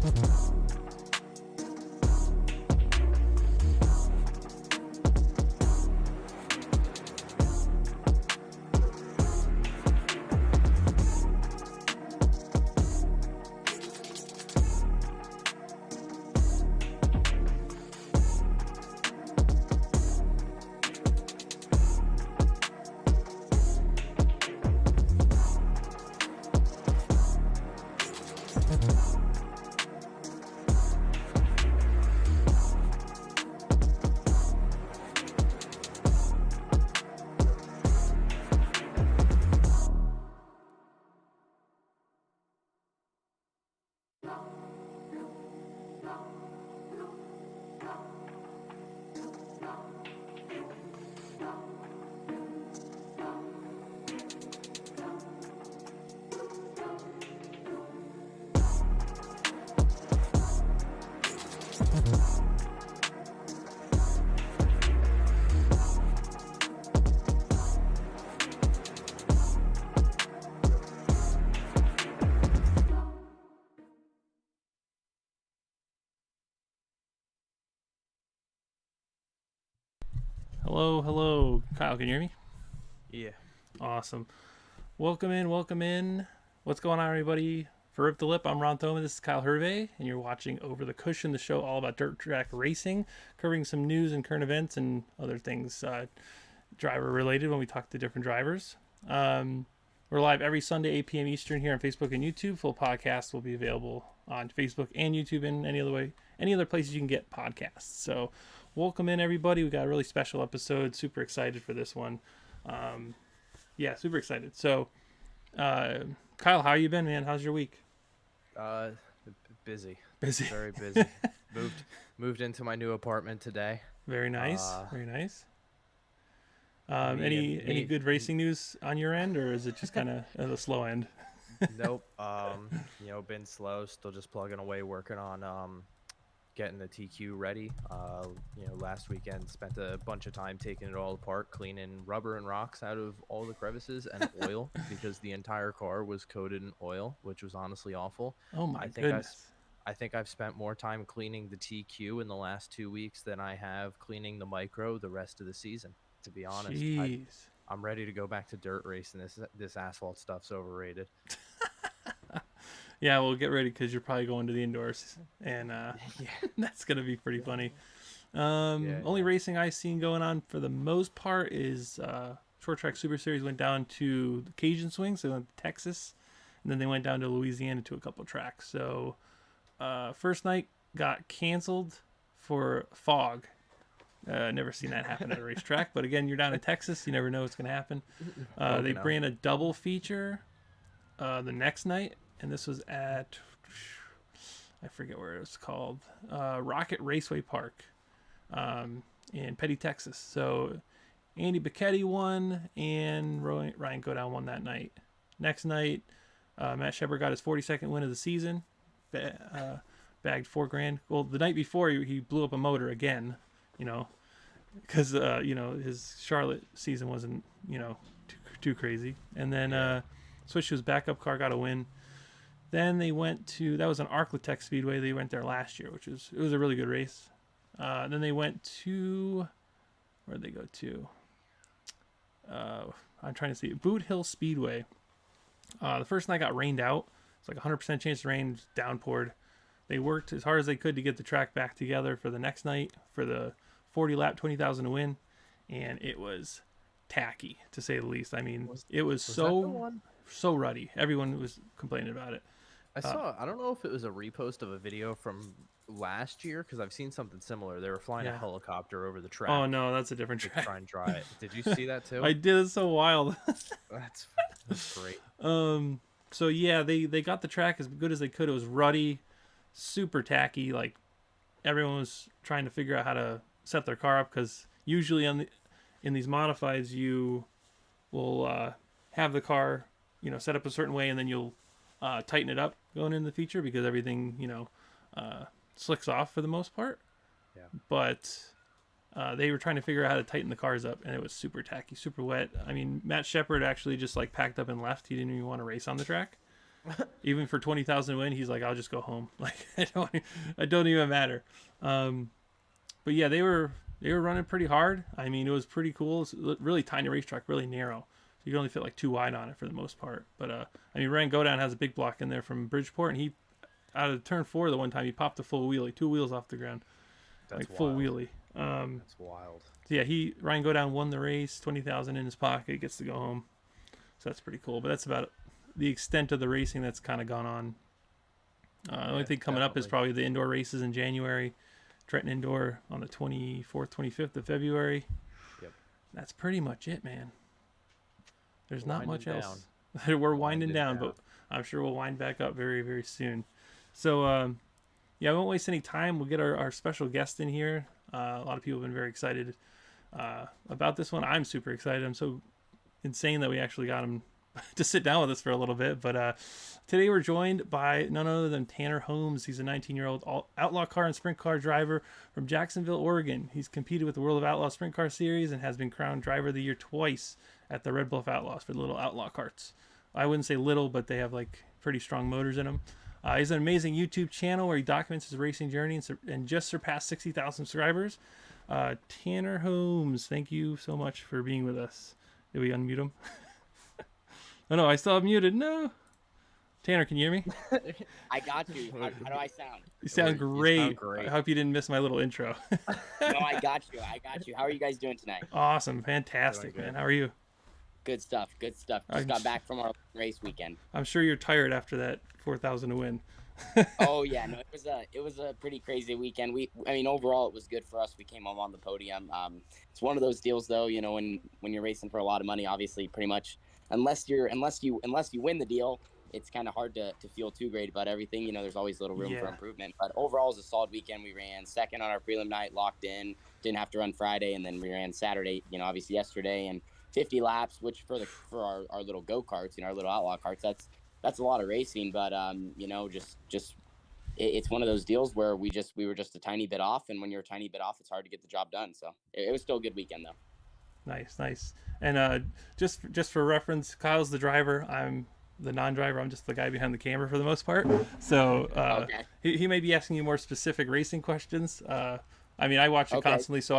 Hello. Kyle, can you hear me? Yeah. Awesome. Welcome in. What's going on, everybody? For Rip the Lip, I'm Ron Thoma. This is Kyle Hervey, and you're watching Over the Cushion, the show all about dirt track racing, covering some news and current events and other things driver related when we talk to different drivers. We're live every Sunday, 8 p.m. Eastern here on Facebook and YouTube. Full podcasts will be available on Facebook and YouTube and any other places you can get podcasts. So welcome in, everybody. We got a really special episode. Super excited for this one. Super excited. So, Kyle, how you been, man? How's your week? Busy. Busy. Very busy. moved into my new apartment today. Very nice. Very nice. Me Any good racing news on your end, or is it just kind of at the slow end? Nope. Been slow. Still just plugging away, working on getting the TQ ready. Last weekend spent a bunch of time taking it all apart, cleaning rubber and rocks out of all the crevices and oil because the entire car was coated in oil, which was honestly awful. Oh my goodness. I think I've spent more time cleaning the TQ in the last 2 weeks than I have cleaning the micro the rest of the season. To be honest, I'm ready to go back to dirt racing. This asphalt stuff's overrated. Yeah, well, get ready because you're probably going to the indoors, and that's gonna be pretty funny. Only racing I've seen going on for the most part is Short Track Super Series went down to the Cajun Swings. They went to Texas, and then they went down to Louisiana to a couple tracks. So first night got canceled for fog. Never seen that happen at a racetrack, but again, you're down in Texas, you never know what's going to happen. They ran a double feature the next night, and this was at, I forget where it was called, Rocket Raceway Park in Petty, Texas. So Andy Becchetti won, and Ryan Godown won that night. Next night, Matt Shepard got his 42nd win of the season, bagged $4,000. Well, the night before, he blew up a motor again. Because his Charlotte season wasn't too crazy, and then switched to his backup car, got a win. Then they went to, that was an Arclatech Speedway. They went there last year, it was a really good race. Then they went to, where'd they go to? I'm trying to see, Boot Hill Speedway. The first night got rained out. It's like 100% chance of rain, downpoured. They worked as hard as they could to get the track back together for the next night for the 40 lap, 20,000 to win, and it was tacky to say the least. I mean, it was so ruddy. Everyone was complaining about it. I don't know if it was a repost of a video from last year because I've seen something similar. They were flying a helicopter over the track. Oh no, that's a different track. To try and dry it. Did you see that too? I did. It's so wild. That's great. So yeah, they got the track as good as they could. It was ruddy, super tacky. Like everyone was trying to figure out how to set their car up, because usually in these modifieds you will have the car set up a certain way, and then you'll tighten it up going into the feature because everything slicks off for the most part. But they were trying to figure out how to tighten the cars up, and it was super tacky, super wet. I mean, Matt Shepard actually just packed up and left. He didn't even want to race on the track. Even for 20,000 win, he's like, I'll just go home. Like I don't even matter. Um, but yeah, they were running pretty hard. I mean, it was pretty cool. It's a really tiny racetrack, really narrow. So you can only fit like 2 wide on it for the most part. But I mean, Ryan Godown has a big block in there from Bridgeport, and he out of turn 4 the one time he popped a full wheelie, 2 wheels off the ground, That's like full wild. wheelie. That's wild. So yeah, Ryan Godown won the race, 20,000 in his pocket, gets to go home. So that's pretty cool. But that's about the extent of the racing that's kind of gone on. The only Yeah, thing coming up is definitely. probably the indoor races in January. Trenton Indoor on the 24th, 25th of February. Yep. That's pretty much it, man. There's not Winding much down. else. We're winding Winding down, down. but I'm sure we'll wind back up very, very soon. So, yeah, I won't waste any time. We'll get our special guest in here. A lot of people have been very excited about this one. I'm super excited. I'm so insane that we actually got him to sit down with us for a little bit. But today we're joined by none other than Tanner Holmes. He's a 19-year-old outlaw car and sprint car driver from Jacksonville, Oregon. He's competed with the World of Outlaw Sprint Car Series and has been crowned Driver of the Year twice at the Red Bluff Outlaws for the little outlaw carts. I wouldn't say little, but they have like pretty strong motors in them. He's an amazing YouTube channel where he documents his racing journey and just surpassed 60,000 subscribers. Tanner Holmes, thank you so much for being with us. Did we unmute him? Oh no, I still have muted. No. Tanner, can you hear me? I got you. How do I sound? You sound You sound great. great. I hope you didn't miss my little intro. No, I got you. I got you. How are you guys doing tonight? Awesome. Fantastic, Doing man. good. How are you? Good stuff. Good stuff. Just got back from our race weekend. I'm sure you're tired after that 4,000 to win. Oh yeah, no, it was a pretty crazy weekend. I mean, overall it was good for us. We came home on the podium. It's one of those deals though, when you're racing for a lot of money, obviously, pretty much unless you win the deal, it's kind of hard to feel too great about everything. There's always a little room for Yeah. improvement. But overall, it was a solid weekend. We ran second on our prelim night, locked in. Didn't have to run Friday, and then we ran Saturday. Obviously yesterday, and 50 laps, which for our little go karts, our little outlaw carts, that's a lot of racing. But just it's one of those deals where we were just a tiny bit off, and when you're a tiny bit off, it's hard to get the job done. So it was still a good weekend though. Nice, nice. And just for reference, Kyle's the driver. I'm the non-driver. I'm just the guy behind the camera for the most part. So Okay. he may be asking you more specific racing questions. I mean, I watch it Okay. constantly, so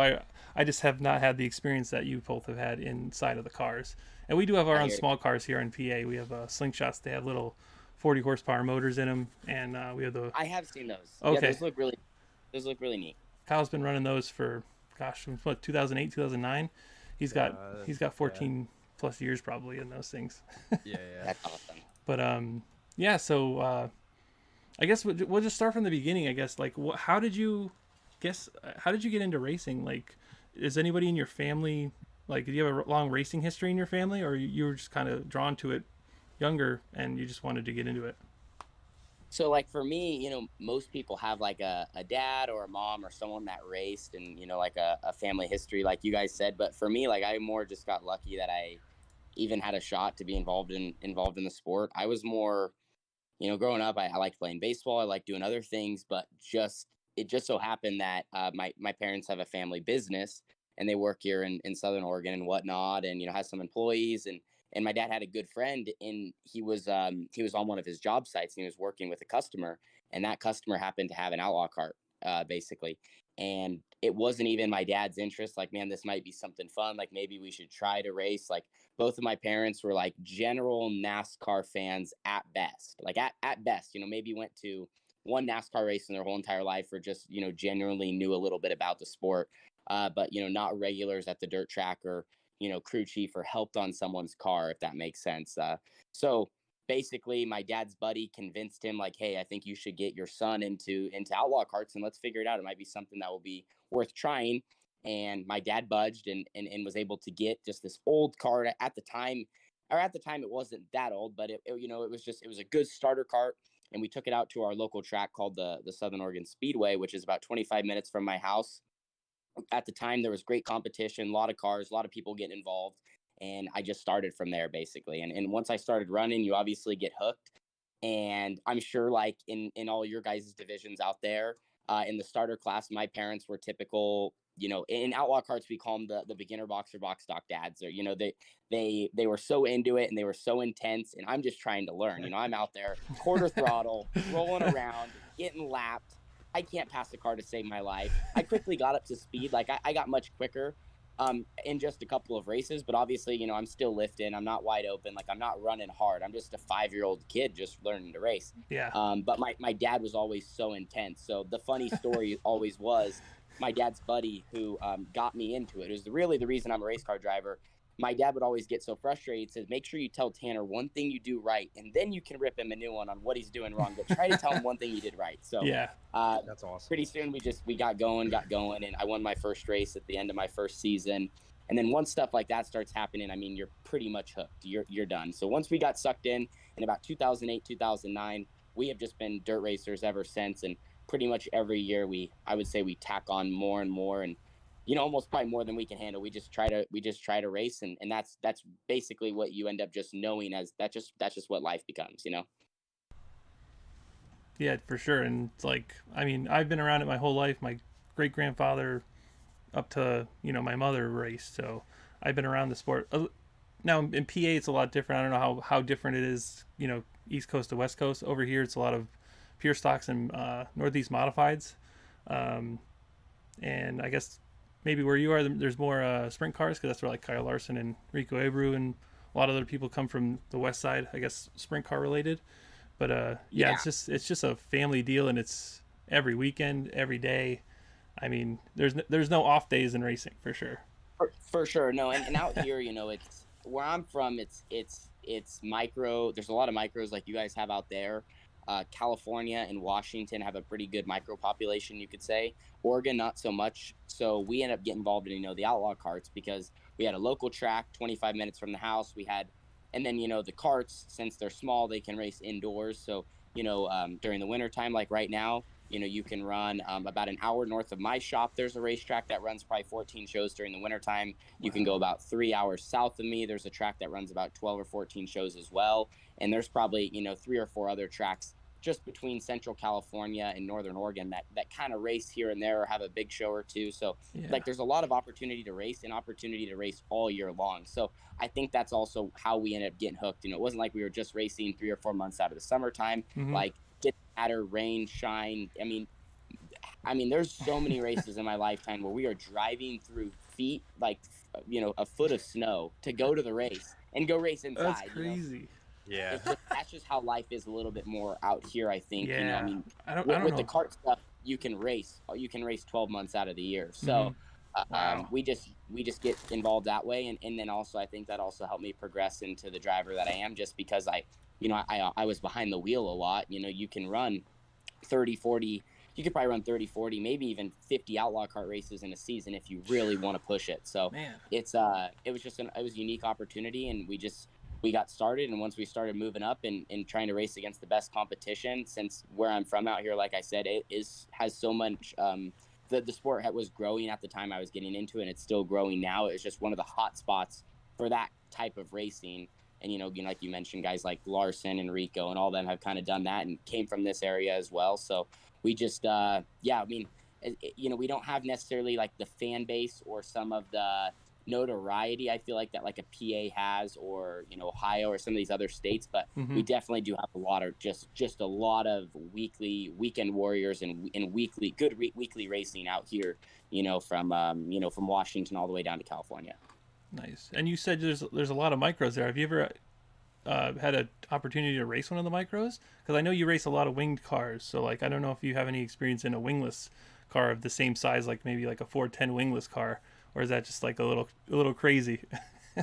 I just have not had the experience that you both have had inside of the cars. And we do have our I own hear you. small cars here in PA. We have Slingshots. They have little 40 horsepower motors in them, and we have the I have seen those. Yeah, okay. those look really neat. Kyle's been running those for gosh, since what 2008, 2009. He's got Yeah. 14 plus years probably in those things. Yeah. That's awesome. But yeah. So I guess we'll just start from the beginning. I guess like how did you get into racing? Like, is anybody in your family like do you have a long racing history in your family, or you were just kind of drawn to it younger and you just wanted to get into it? So like for me, most people have like a dad or a mom or someone that raced and, like a family history like you guys said. But for me, like I more just got lucky that I even had a shot to be involved in the sport. I was more, growing up, I liked playing baseball. I liked doing other things, but it just so happened that my parents have a family business and they work here in Southern Oregon and whatnot, and has some employees, and my dad had a good friend, and he was on one of his job sites and he was working with a customer, and that customer happened to have an outlaw cart, basically. And it wasn't even my dad's interest. Like, man, this might be something fun. Like, maybe we should try to race. Like, both of my parents were like general NASCAR fans at best. Like at best, maybe went to one NASCAR race in their whole entire life, or just, genuinely knew a little bit about the sport. But, not regulars at the dirt track, or, crew chief, or helped on someone's car, if that makes sense. So basically my dad's buddy convinced him, like, hey, I think you should get your son into outlaw carts, and let's figure it out. It might be something that will be worth trying. And my dad budged, and was able to get just this old cart at the time. Or at the time it wasn't that old, but it was a good starter cart. And we took it out to our local track called the Southern Oregon Speedway, which is about 25 minutes from my house. At the time there was great competition, a lot of cars, a lot of people getting involved, and I just started from there, basically. And once I started running, you obviously get hooked. And I'm sure, like in all your guys' divisions out there, in the starter class, my parents were typical in Outlaw Carts, we call them the beginner boxer box stock dads. Or, they were so into it and they were so intense. And I'm just trying to learn. I'm out there quarter throttle, rolling around, getting lapped. I can't pass the car to save my life. I quickly got up to speed. Like I got much quicker in just a couple of races, but obviously, I'm still lifting. I'm not wide open. Like I'm not running hard. I'm just a 5-year-old kid just learning to race. Yeah. But my dad was always so intense. So the funny story always was my dad's buddy who got me into it. It was really the reason I'm a race car driver. My dad would always get so frustrated. He says, make sure you tell Tanner one thing you do right, and then you can rip him a new one on what he's doing wrong. But try to tell him one thing you did right. So yeah, that's awesome. Pretty soon we got going, and I won my first race at the end of my first season. And then once stuff like that starts happening, I mean, you're pretty much hooked. You're done. So once we got sucked in about 2008, 2009, we have just been dirt racers ever since. And pretty much every year I would say we tack on more and more, and almost probably more than we can handle. We just try to race, and that's basically what you end up just knowing as that's just what life becomes. Yeah, for sure. And it's like, I mean, I've been around it my whole life. My great grandfather up to my mother raced, so I've been around the sport. Now in PA it's a lot different. I don't know how different it is, East Coast to West Coast. Over here it's a lot of pure stocks and Northeast modifieds, and I guess maybe where you are there's more sprint cars, because that's where like Kyle Larson and Rico Abreu and a lot of other people come from the west side, I guess, sprint car related. But yeah, it's just a family deal, and it's every weekend, every day. I mean, there's no off days in racing, for sure. For sure, no, and out here, it's where I'm from. It's micro. There's a lot of micros like you guys have out there. California and Washington have a pretty good micro population, you could say. Oregon, not so much. So we ended up getting involved in the Outlaw Carts because we had a local track 25 minutes from the house. We had, and then the carts, since they're small, they can race indoors. So during the winter time, like right now, you can run about an hour north of my shop. There's a racetrack that runs probably 14 shows during the wintertime. You can go about 3 hours south of me. There's a track that runs about 12 or 14 shows as well. And there's probably, 3 or 4 other tracks just between Central California and Northern Oregon that kind of race here and there or have a big show or two. So there's a lot of opportunity to race and opportunity to race all year long. So I think that's also how we ended up getting hooked. It wasn't like we were just racing 3 or 4 months out of the summertime. Mm-hmm. Like, didn't matter, rain, shine. I mean, there's so many races in my lifetime where we are driving through feet, like, a foot of snow to go to the race and go race inside. That's crazy. Yeah. That's just how life is a little bit more out here, I think. Yeah. I don't know. The kart stuff, you can race 12 months out of the year. So Wow. we just get involved that way. And then also, I think that also helped me progress into the driver that I am, just because I was behind the wheel a lot. You can run 30, 40, you could probably run 30, 40, maybe even 50 outlaw kart races in a season if you really want to push it. So it was a unique opportunity, and we got started. And once we started moving up and trying to race against the best competition, since where I'm from out here, like I said, has so much, the sport was growing at the time I was getting into it, and it's still growing now. It's just one of the hot spots for that type of racing. And, like you mentioned, guys like Larson and Rico and all them have kind of done that and came from this area as well. So we just, we don't have necessarily like the fan base or some of the notoriety, I feel like, that like a PA has, or, Ohio or some of these other states. But we definitely do have a lot of just a lot of weekend warriors and weekly racing out here, from Washington all the way down to California. Nice. And you said there's a lot of micros there. Have you ever had an opportunity to race one of the micros? Because I know you race a lot of winged cars. So like, I don't know if you have any experience in a wingless car of the same size, like maybe like a 410 wingless car, or is that just like a little crazy? I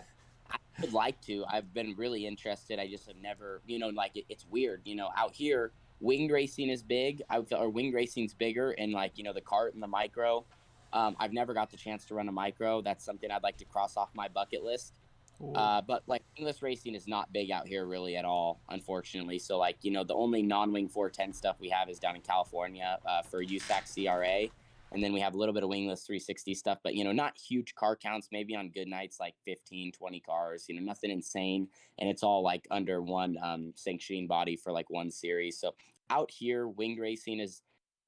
would like to. I've been really interested. I just have never, it's weird. Out here, winged racing is big. Or winged racing's bigger, and like, the kart and the micro. I've never got the chance to run a micro. That's something I'd like to cross off my bucket list. But like, wingless racing is not big out here really at all, unfortunately. So like, the only non-wing 410 stuff we have is down in California for USAC CRA. And then we have a little bit of wingless 360 stuff, but, not huge car counts, maybe on good nights, like 15, 20 cars, nothing insane. And it's all like under one sanctioning body for like one series. So out here, winged racing is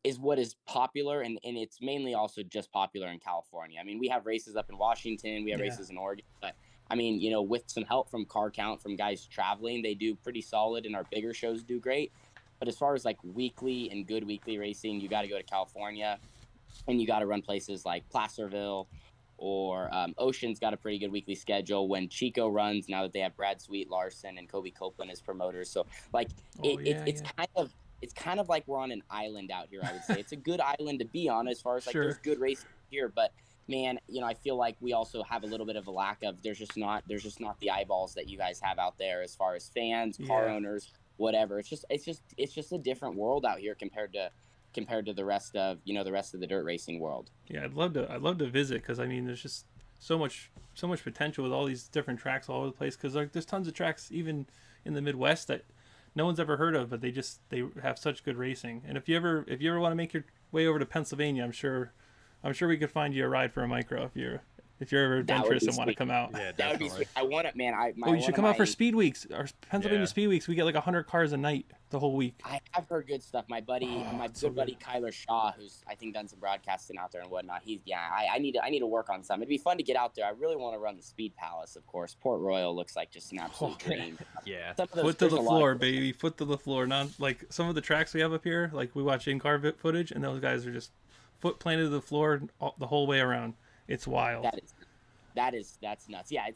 is what is popular, and it's mainly also just popular in California. I mean, we have races up in Washington, we have Yeah. races in Oregon, but I mean, with some help from car count from guys traveling, they do pretty solid, and our bigger shows do great. But as far as like weekly and good weekly racing, you got to go to California, and you got to run places like Placerville or Ocean's got a pretty good weekly schedule. When Chico runs, now that they have Brad Sweet, Larson, and Kobe Copeland as promoters, so like Oh yeah, it's yeah. kind of like we're on an island out here. I would say it's a good island to be on as far as like there's Sure. good racing here, but man, I feel like we also have a little bit of a lack of there's just not the eyeballs that you guys have out there as far as fans, car Yeah. owners, whatever. It's just a different world out here compared to the rest of the dirt racing world. Yeah, I'd love to visit because I mean, there's just so much potential with all these different tracks all over the place. Because like, there's tons of tracks even in the Midwest that no one's ever heard of, but they have such good racing. And if you ever want to make your way over to Pennsylvania, I'm sure we could find you a ride for a micro if you're ever That would adventurous be and want to sweet. come out. Yeah, That would be definitely. sweet. I want it, man. Oh, you should come out for speed weeks. Our Pennsylvania Yeah. speed weeks, we get like 100 cars a night the whole week. I have heard good stuff. My buddy, Oh, my it's so good buddy Kyler Shaw, who's I think done some broadcasting out there and whatnot. I need to work on some. It'd be fun to get out there. I really want to run the Speed Palace, of course. Port Royal looks like just an absolute Oh, dream. Yeah. Some of those, Foot to there's the a lot floor, of- baby. Foot to the floor. Not like some of the tracks we have up here. Like we watch in-car footage, and those guys are just foot planted to the floor the whole way around. It's wild. That's nuts. Yeah,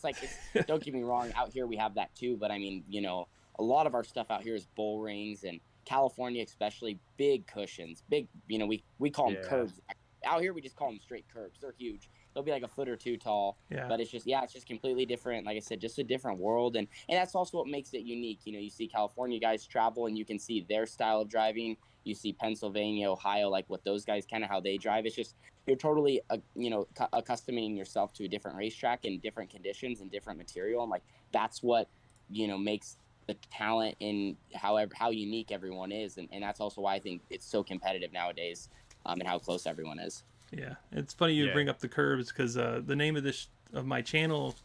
don't get me wrong. Out here we have that too, but I mean, a lot of our stuff out here is bull rings, and California especially, big cushions, big. We call them Yeah. curbs. Out here we just call them straight curbs. They're huge. They'll be like a foot or two tall. Yeah. But it's just completely different. Like I said, just a different world, and that's also what makes it unique. You see California guys travel, and you can see their style of driving. You see Pennsylvania, Ohio, like what those guys kind of how they drive. It's just you're totally accustoming yourself to a different racetrack and different conditions and different material, and like that's what makes the talent in how unique everyone is, and that's also why I think it's so competitive nowadays, and how close everyone is. Yeah, it's funny you Yeah. bring up the curbs because the name of of my channel,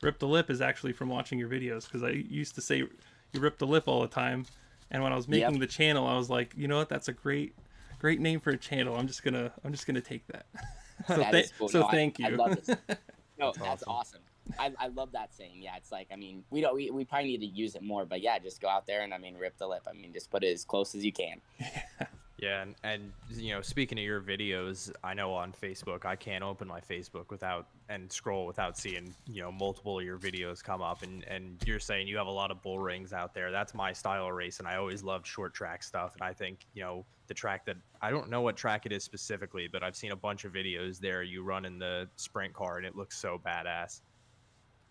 Rip the Lip, is actually from watching your videos. Because I used to say you rip the lip all the time, and when I was making Yep. the channel, I was like, you know what, that's a great name for a channel. I'm just gonna take that. So That is cool. No, thank I you. love this. No, That's that's awesome. awesome. I love that saying. Yeah, it's like, I mean, we probably need to use it more, but yeah, just go out there and I mean, rip the lip. I mean, just put it as close as you can. Yeah, and speaking of your videos, I know on Facebook I can't open my Facebook and scroll without seeing multiple of your videos come up, and you're saying you have a lot of bull rings out there. That's my style of race, and I always loved short track stuff. And I think the track that I don't know what track it is specifically, but I've seen a bunch of videos there. You run in the sprint car, and it looks so badass.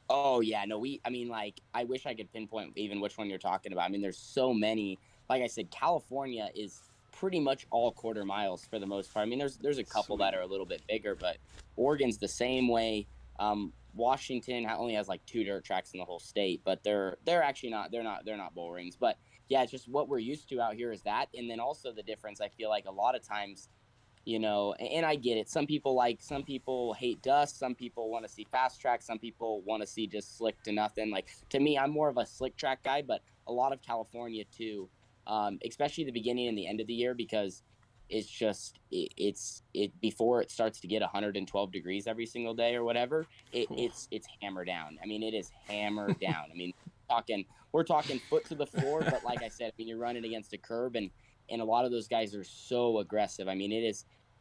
Oh yeah, no, I mean, like, I wish I could pinpoint even which one you're talking about. I mean, there's so many. Like I said, California is pretty much all quarter miles for the most part. I mean, there's a couple that are a little bit bigger, but Oregon's the same way. Washington only has like 2 dirt tracks in the whole state, but they're actually not bull rings. But yeah, it's just what we're used to out here is that, and then also the difference. I feel like a lot of times, and I get it. Some people hate dust. Some people want to see fast track. Some people want to see just slick to nothing. Like, to me, I'm more of a slick track guy, but a lot of California too, especially the beginning and the end of the year, because it's just it's before it starts to get 112 degrees every single day or whatever. It's hammer down. I mean, it is hammer down. I mean, we're talking foot to the floor, but like I said, I mean, you're running against a curb, and a lot of those guys are so aggressive. I mean,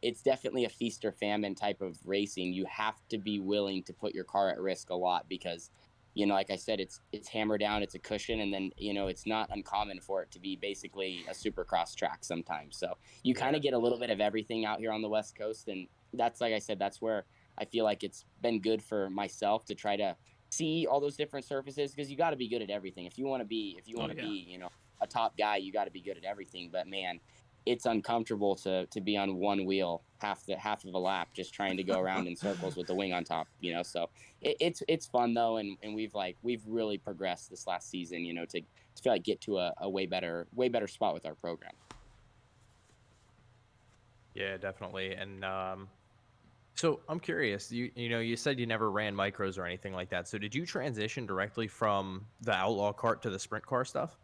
it's definitely a feast or famine type of racing. You have to be willing to put your car at risk a lot because, like I said, it's hammer down, it's a cushion, and then, it's not uncommon for it to be basically a supercross track sometimes. So you kind of get a little bit of everything out here on the West Coast, and that's, like I said, that's where I feel like it's been good for myself to try to see all those different surfaces, because you got to be good at everything. If you want to be, a top guy, you got to be good at everything. But man, it's uncomfortable to be on one wheel half of a lap just trying to go around in circles with the wing on top. So it's fun though, and we've really progressed this last season, to feel like get to a way better spot with our program. Yeah, definitely. And so I'm curious, you said you never ran micros or anything like that. So did you transition directly from the Outlaw cart to the sprint car stuff?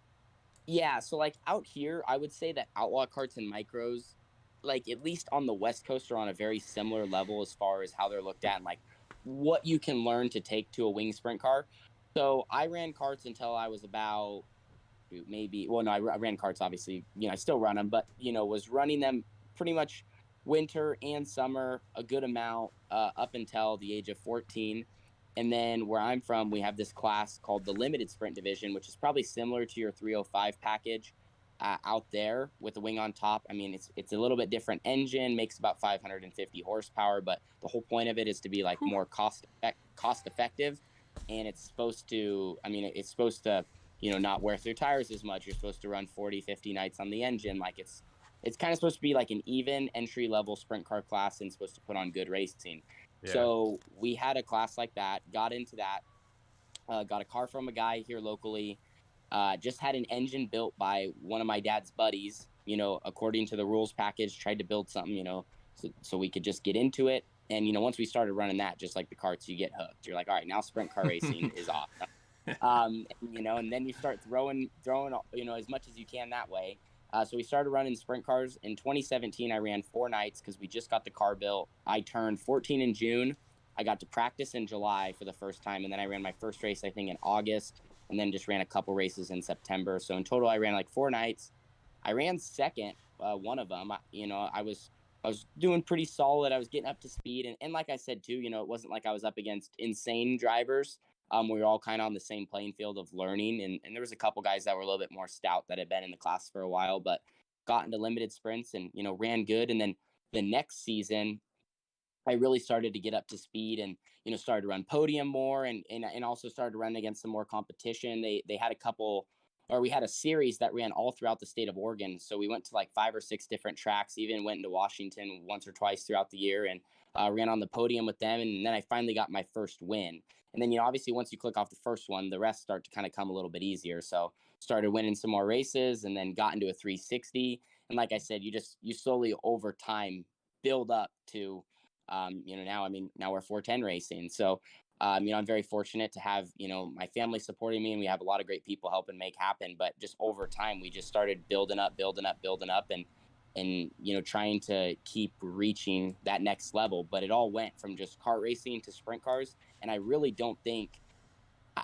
Yeah, so like out here, I would say that Outlaw carts and micros like at least on the West Coast are on a very similar level as far as how they're looked at and like what you can learn to take to a wing sprint car. So I ran karts until I was about maybe, well, no, I ran karts, obviously, I still run them, but, was running them pretty much winter and summer, a good amount, up until the age of 14. And then where I'm from, we have this class called the limited sprint division, which is probably similar to your 305 package out there with the wing on top. I mean, it's a little bit different engine, makes about 550 horsepower, but the whole point of it is to be like more cost effective. And it's supposed to, it's supposed to, not wear through tires as much. You're supposed to run 40, 50 nights on the engine. Like it's kind of supposed to be like an even entry level sprint car class and supposed to put on good racing. Yeah. So we had a class like that, got into that, got a car from a guy here locally, just had an engine built by one of my dad's buddies, according to the rules package, tried to build something, so we could just get into it. And, once we started running that, just like the karts, you get hooked. You're like, all right, now sprint car racing is off. And then you start throwing, as much as you can that way. So we started running sprint cars. In 2017, I ran 4 nights because we just got the car built. I turned 14 in June. I got to practice in July for the first time. And then I ran my first race, I think, in August. And then just ran a couple races in September. So in total, I ran like 4 nights. I ran second, one of them. I was doing pretty solid. I was getting up to speed. And like I said, too, it wasn't like I was up against insane drivers. We were all kind of on the same playing field of learning. And there was a couple guys that were a little bit more stout that had been in the class for a while, but got into limited sprints and, ran good. And then the next season, I really started to get up to speed and, started to run podium more and also started to run against some more competition. They had we had a series that ran all throughout the state of Oregon. So we went to like 5 or 6 different tracks, even went into Washington once or twice throughout the year and ran on the podium with them. And then I finally got my first win. And then, obviously once you click off the first one, the rest start to kind of come a little bit easier. So started winning some more races and then got into a 360. And like I said, you slowly over time build up to, now we're 410 racing. So, I'm very fortunate to have, my family supporting me and we have a lot of great people helping make happen. But just over time, we just started building up and, trying to keep reaching that next level. But it all went from just kart racing to sprint cars. And I really don't think,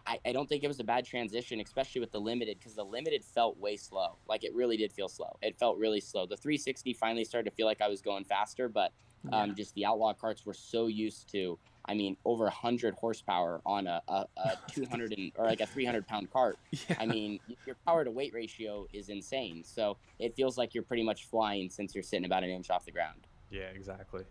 I don't think it was a bad transition, especially with the limited, because the limited felt way slow. Like it really did feel slow. It felt really slow. The 360 finally started to feel like I was going faster, but just the Outlaw karts were so used to, over 100 horsepower on a 200 or like a 300-pound cart. Yeah. Your power to weight ratio is insane. So it feels like you're pretty much flying since you're sitting about an inch off the ground. Yeah, exactly.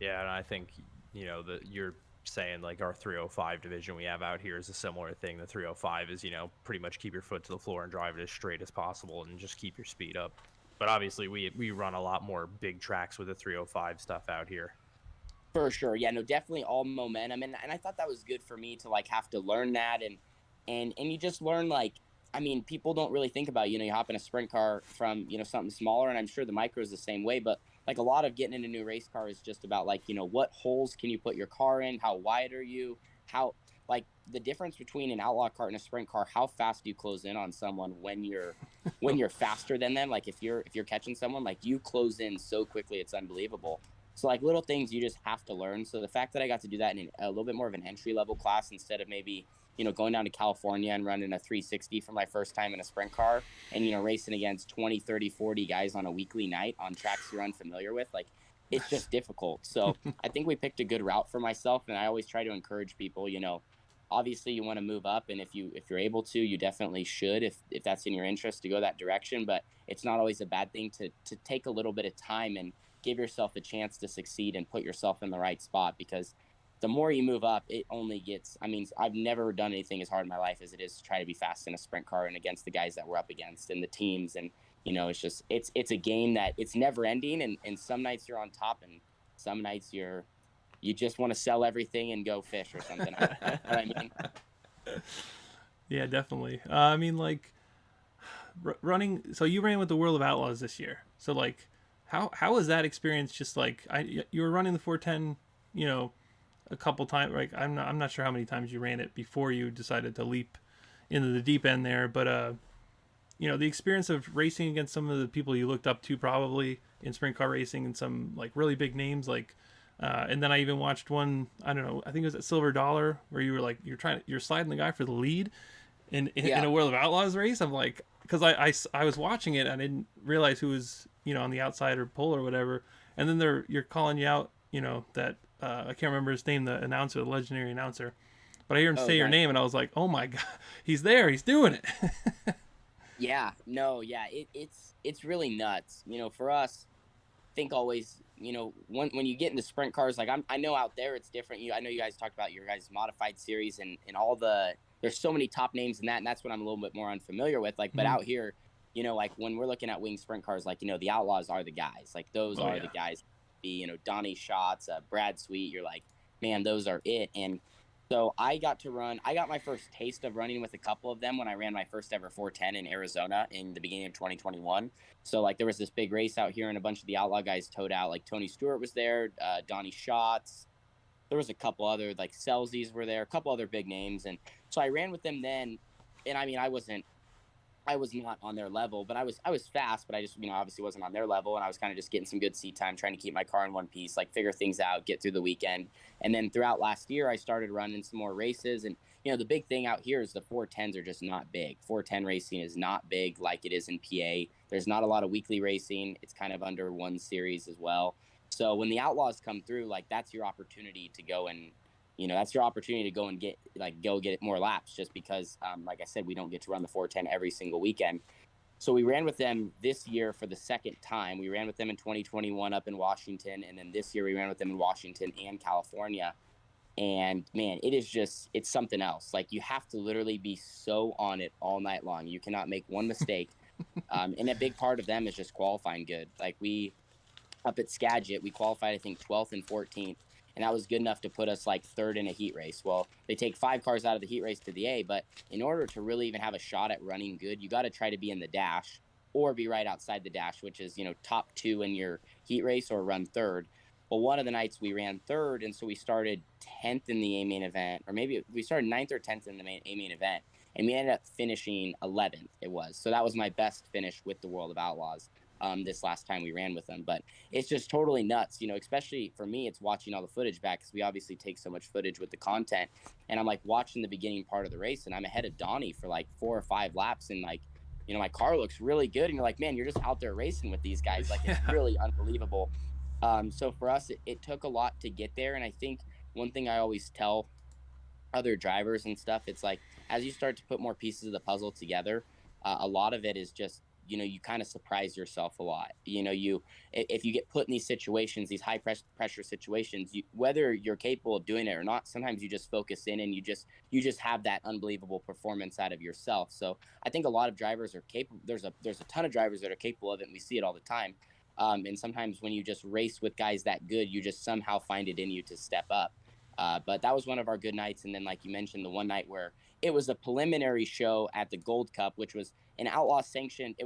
Yeah, and I think, that you're saying like our 305 division we have out here is a similar thing. The 305 is, pretty much keep your foot to the floor and drive it as straight as possible and just keep your speed up. But obviously we run a lot more big tracks with the 305 stuff out here. For sure. Yeah, no, definitely all momentum. And I thought that was good for me to like have to learn that. And you just learn like, people don't really think about, you hop in a sprint car from, something smaller. And I'm sure the micro is the same way, but like a lot of getting in a new race car is just about like, what holes can you put your car in? How wide are you? How, like the difference between an outlaw kart and a sprint car, how fast do you close in on someone when you're faster than them? Like if you're catching someone, like you close in so quickly, it's unbelievable. So like little things you just have to learn. So the fact that I got to do that in a little bit more of an entry level class instead of maybe, going down to California and running a 360 for my first time in a sprint car and, racing against 20, 30, 40 guys on a weekly night on tracks you're unfamiliar with, like it's just difficult. So I think we picked a good route for myself. And I always try to encourage people, obviously you want to move up. And if you're able to, you definitely should, if that's in your interest to go that direction, but it's not always a bad thing to take a little bit of time and give yourself a chance to succeed and put yourself in the right spot, because the more you move up, it only gets, I've never done anything as hard in my life as it is to try to be fast in a sprint car and against the guys that we're up against and the teams. And, it's just, it's a game that it's never ending. And some nights you're on top and some nights you just want to sell everything and go fish or something. You know what I mean? Yeah, definitely. Running, so you ran with the World of Outlaws this year. So like, how was that experience? Just like you were running the 410, a couple times. Like I'm not sure how many times you ran it before you decided to leap into the deep end there. But you know, the experience of racing against some of the people you looked up to probably in sprint car racing and some like really big names like. And then I even watched one, I don't know, I think it was at Silver Dollar, where you were like, you're sliding the guy for the lead in a World of Outlaws race. I'm like, because I was watching it, I didn't realize who was, you know, on the outside or pole or whatever. And then you're calling you out, you know, that, I can't remember his name, the announcer, the legendary announcer. But I hear him say your name, and I was like, oh my God, he's there, he's doing it. Yeah, no, yeah, it's really nuts. You know, for us, think always, you know, when you get into sprint cars, like I know out there it's different. I know you guys talked about your guys' modified series and all there's so many top names in that, and that's what I'm a little bit more unfamiliar with. Like, but out here, you know, like when we're looking at wing sprint cars, like, you know, the Outlaws are the guys. Like those are the guys. You know, Donnie Schatz, Brad Sweet. You're like, man, those are it. And so I got my first taste of running with a couple of them when I ran my first ever 410 in Arizona in the beginning of 2021. So like there was this big race out here and a bunch of the Outlaw guys towed out. Like Tony Stewart was there, Donnie Schatz. There was a couple other, like Selzies were there, a couple other big names. And so I ran with them then. And I mean, I was not on their level, but I was fast, but I just, you know, obviously wasn't on their level. And I was kind of just getting some good seat time, trying to keep my car in one piece, like figure things out, get through the weekend. And then throughout last year, I started running some more races. And, you know, the big thing out here is the 410s are just not big. 410 racing is not big like it is in PA. There's not a lot of weekly racing. It's kind of under one series as well. So when the Outlaws come through, like that's your opportunity to go and, you know, that's your opportunity to go and get more laps, just because, like I said, we don't get to run the 410 every single weekend. So we ran with them this year for the second time. We ran with them in 2021 up in Washington. And then this year we ran with them in Washington and California. And man, it's something else. Like you have to literally be so on it all night long. You cannot make one mistake. And a big part of them is just qualifying good. Like up at Skagit, we qualified, I think, 12th and 14th. And that was good enough to put us like third in a heat race. Well, they take 5 cars out of the heat race to the A, but in order to really even have a shot at running good, you got to try to be in the dash or be right outside the dash, which is, you know, top 2 in your heat race or run third. Well, one of the nights we ran third, and so we started 10th in the A main event, or maybe we started 9th or 10th in the A main event, and we ended up finishing 11th. It was. So that was my best finish with the World of Outlaws. This last time we ran with them. But it's just totally nuts, you know, especially for me, it's watching all the footage back, because we obviously take so much footage with the content. And I'm like watching the beginning part of the race, and I'm ahead of Donnie for like 4 or 5 laps, and like, you know, my car looks really good, and you're like, man, you're just out there racing with these guys. Like it's really unbelievable. So for us, it took a lot to get there. And I think one thing I always tell other drivers and stuff, it's like, as you start to put more pieces of the puzzle together, a lot of it is just, you know, you kind of surprise yourself a lot. You know, if you get put in these situations, these high pressure situations, whether you're capable of doing it or not, sometimes you just focus in and you just have that unbelievable performance out of yourself. So I think a lot of drivers are capable. There's a ton of drivers that are capable of it, and we see it all the time. And sometimes when you just race with guys that good, you just somehow find it in you to step up. But that was one of our good nights. And then, like you mentioned, the one night where it was a preliminary show at the Gold Cup, which was an outlaw sanctioned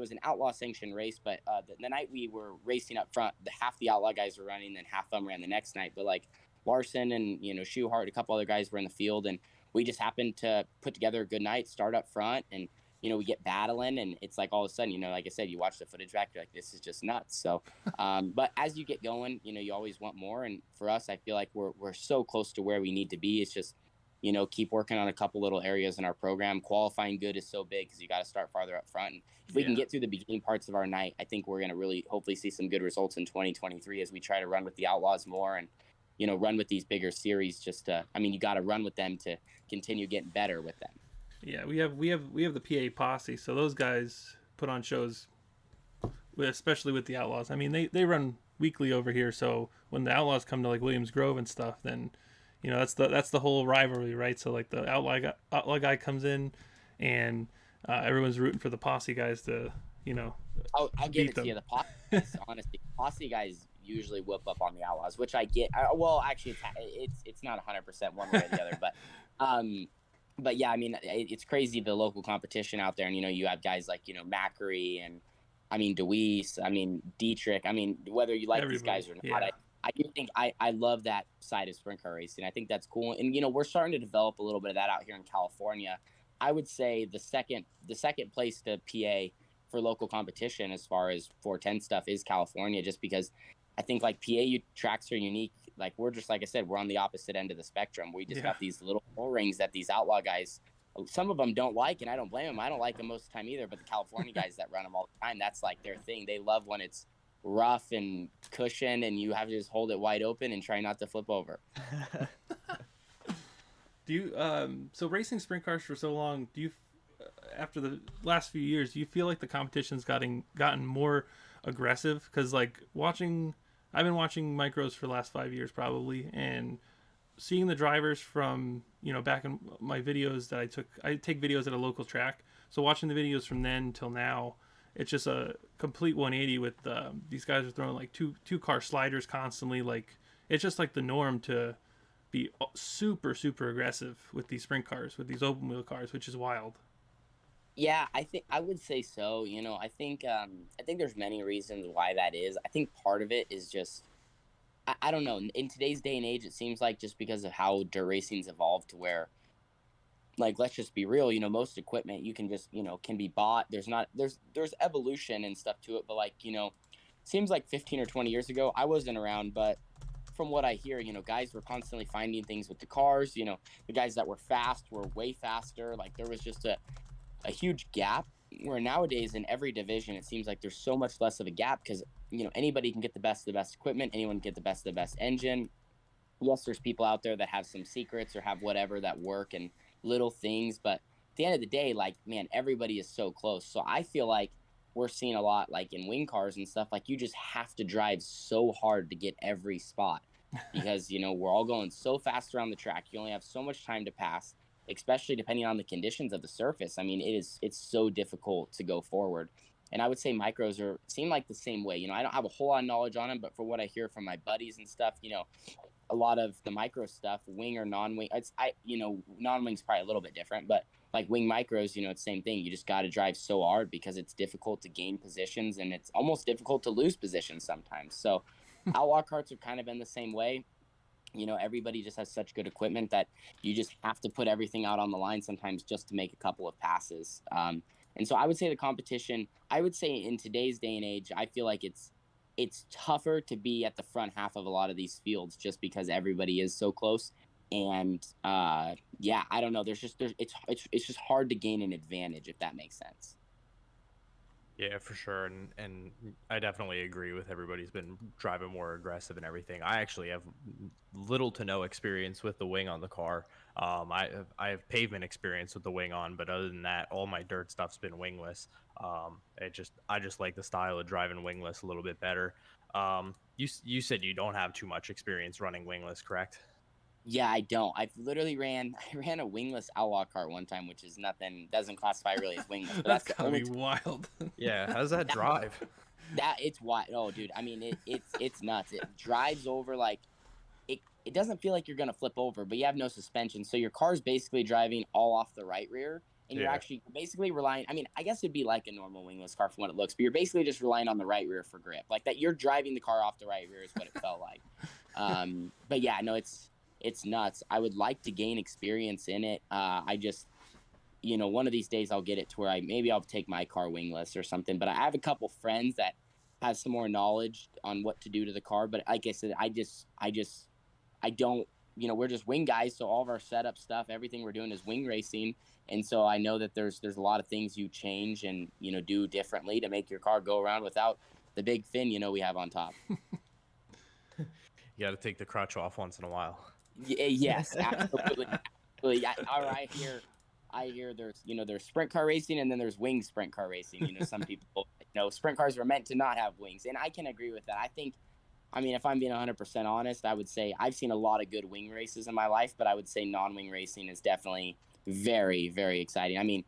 race. But the night we were racing up front, half the Outlaw guys were running, and half of them ran the next night. But like Larson and, you know, Schuhart, a couple other guys were in the field, and we just happened to put together a good night, start up front, and, you know, we get battling, and it's like all of a sudden, you know, like I said, you watch the footage back, you're like, this is just nuts. So, but as you get going, you know, you always want more. And for us, I feel like we're so close to where we need to be. It's just, you know, keep working on a couple little areas in our program. Qualifying good is so big, because you got to start farther up front. And if we can get through the beginning parts of our night, I think we're going to really hopefully see some good results in 2023 as we try to run with the Outlaws more and, you know, run with these bigger series. You got to run with them to continue getting better with them. Yeah, we have the PA posse, so those guys put on shows, especially with the Outlaws. I mean, they run weekly over here, so when the Outlaws come to like Williams Grove and stuff, then, you know, that's the whole rivalry, right? So like the outlaw guy comes in, and everyone's rooting for the posse guys to, you know, I'll give it to you. The posse guys, honestly, posse guys usually whoop up on the Outlaws, which I get. Well, actually, it's not 100% one way or the other, but yeah, I mean, it's crazy, the local competition out there. And, you know, you have guys like, you know, Macri and, I mean, Deweese, I mean, Dietrich. I mean, whether you like these guys or not, I do think I love that side of sprint car racing. I think that's cool. And, you know, we're starting to develop a little bit of that out here in California. I would say the second place to PA for local competition as far as 410 stuff is California, just because I think like tracks are unique. Like we're just, like I said, we're on the opposite end of the spectrum. We just got these little O-rings that these outlaw guys, some of them don't like, and I don't blame them. I don't like them most of the time either, but the California guys that run them all the time, that's like their thing. They love when it's rough and cushioned and you have to just hold it wide open and try not to flip over. Do you so racing sprint cars for so long, do you after the last few years, do you feel like the competition's gotten more aggressive? Because like I've been watching micros for the last 5 years probably, and seeing the drivers from, you know, back in my videos that I take videos at a local track, so watching the videos from then till now, it's just a complete 180 with these guys are throwing like two car sliders constantly. Like it's just like the norm to be super aggressive with these sprint cars, with these open wheel cars, which is wild. Yeah, I think I would say so. You know, I think there's many reasons why that is. I think part of it is just I don't know. In today's day and age, it seems like just because of how dirt racing's evolved to where, like, let's just be real, you know, most equipment you can just, you know, can be bought. There's evolution and stuff to it, but like, you know, seems like 15 or 20 years ago, I wasn't around, but from what I hear, you know, guys were constantly finding things with the cars. You know, the guys that were fast were way faster. Like there was just a huge gap, where nowadays in every division it seems like there's so much less of a gap because, you know, anybody can get the best of the best equipment, anyone can get the best of the best engine. Yes, there's people out there that have some secrets or have whatever that work and little things, but at the end of the day, like, man, everybody is so close. So I feel like we're seeing a lot like in wing cars and stuff, like you just have to drive so hard to get every spot because, you know, we're all going so fast around the track. You only have so much time to pass, especially depending on the conditions of the surface. I mean, it's so difficult to go forward. And I would say micros seem like the same way. You know, I don't have a whole lot of knowledge on them, but for what I hear from my buddies and stuff, you know, a lot of the micro stuff, wing or non-wing, you know, non-wing's probably a little bit different, but like wing micros, you know, it's the same thing. You just got to drive so hard because it's difficult to gain positions and it's almost difficult to lose positions sometimes. So outlaw carts have kind of been the same way. You know, everybody just has such good equipment that you just have to put everything out on the line sometimes just to make a couple of passes. And so I would say the competition, I would say in today's day and age, I feel like it's tougher to be at the front half of a lot of these fields just because everybody is so close. And yeah, I don't know. It's just hard to gain an advantage, if that makes sense. Yeah, for sure, and I definitely agree with everybody's been driving more aggressive and everything. I actually have little to no experience with the wing on the car. I have pavement experience with the wing on, but other than that, all my dirt stuff's been wingless. I just like the style of driving wingless a little bit better. You said you don't have too much experience running wingless, correct? Yeah, I don't. I ran a wingless outlaw cart one time, which is nothing, doesn't classify really as wingless, but That's that's the gotta only be wild. Yeah, how's that drive? that it's wide. Oh, dude, I mean, it's nuts. It drives over like it doesn't feel like you're gonna flip over, but you have no suspension, so your car's basically driving all off the right rear, and you're actually basically relying. I mean, I guess it'd be like a normal wingless car from what it looks, but you're basically just relying on the right rear for grip, like that. You're driving the car off the right rear is what it felt like. But yeah, no, it's nuts. I would like to gain experience in it. I just, you know, one of these days I'll get it to where I'll take my car wingless or something. But I have a couple friends that have some more knowledge on what to do to the car. But like I said, I don't, you know, we're just wing guys. So all of our setup stuff, everything we're doing is wing racing. And so I know that there's a lot of things you change and, you know, do differently to make your car go around without the big fin, you know, we have on top. You got to take the crutch off once in a while. Yes, absolutely. Absolutely. I hear there's sprint car racing and then there's wing sprint car racing. You know, some people, you know, sprint cars were meant to not have wings, and I can agree with that. I mean, if I'm being 100% honest, I would say I've seen a lot of good wing races in my life, but I would say non-wing racing is definitely very, very exciting. I mean,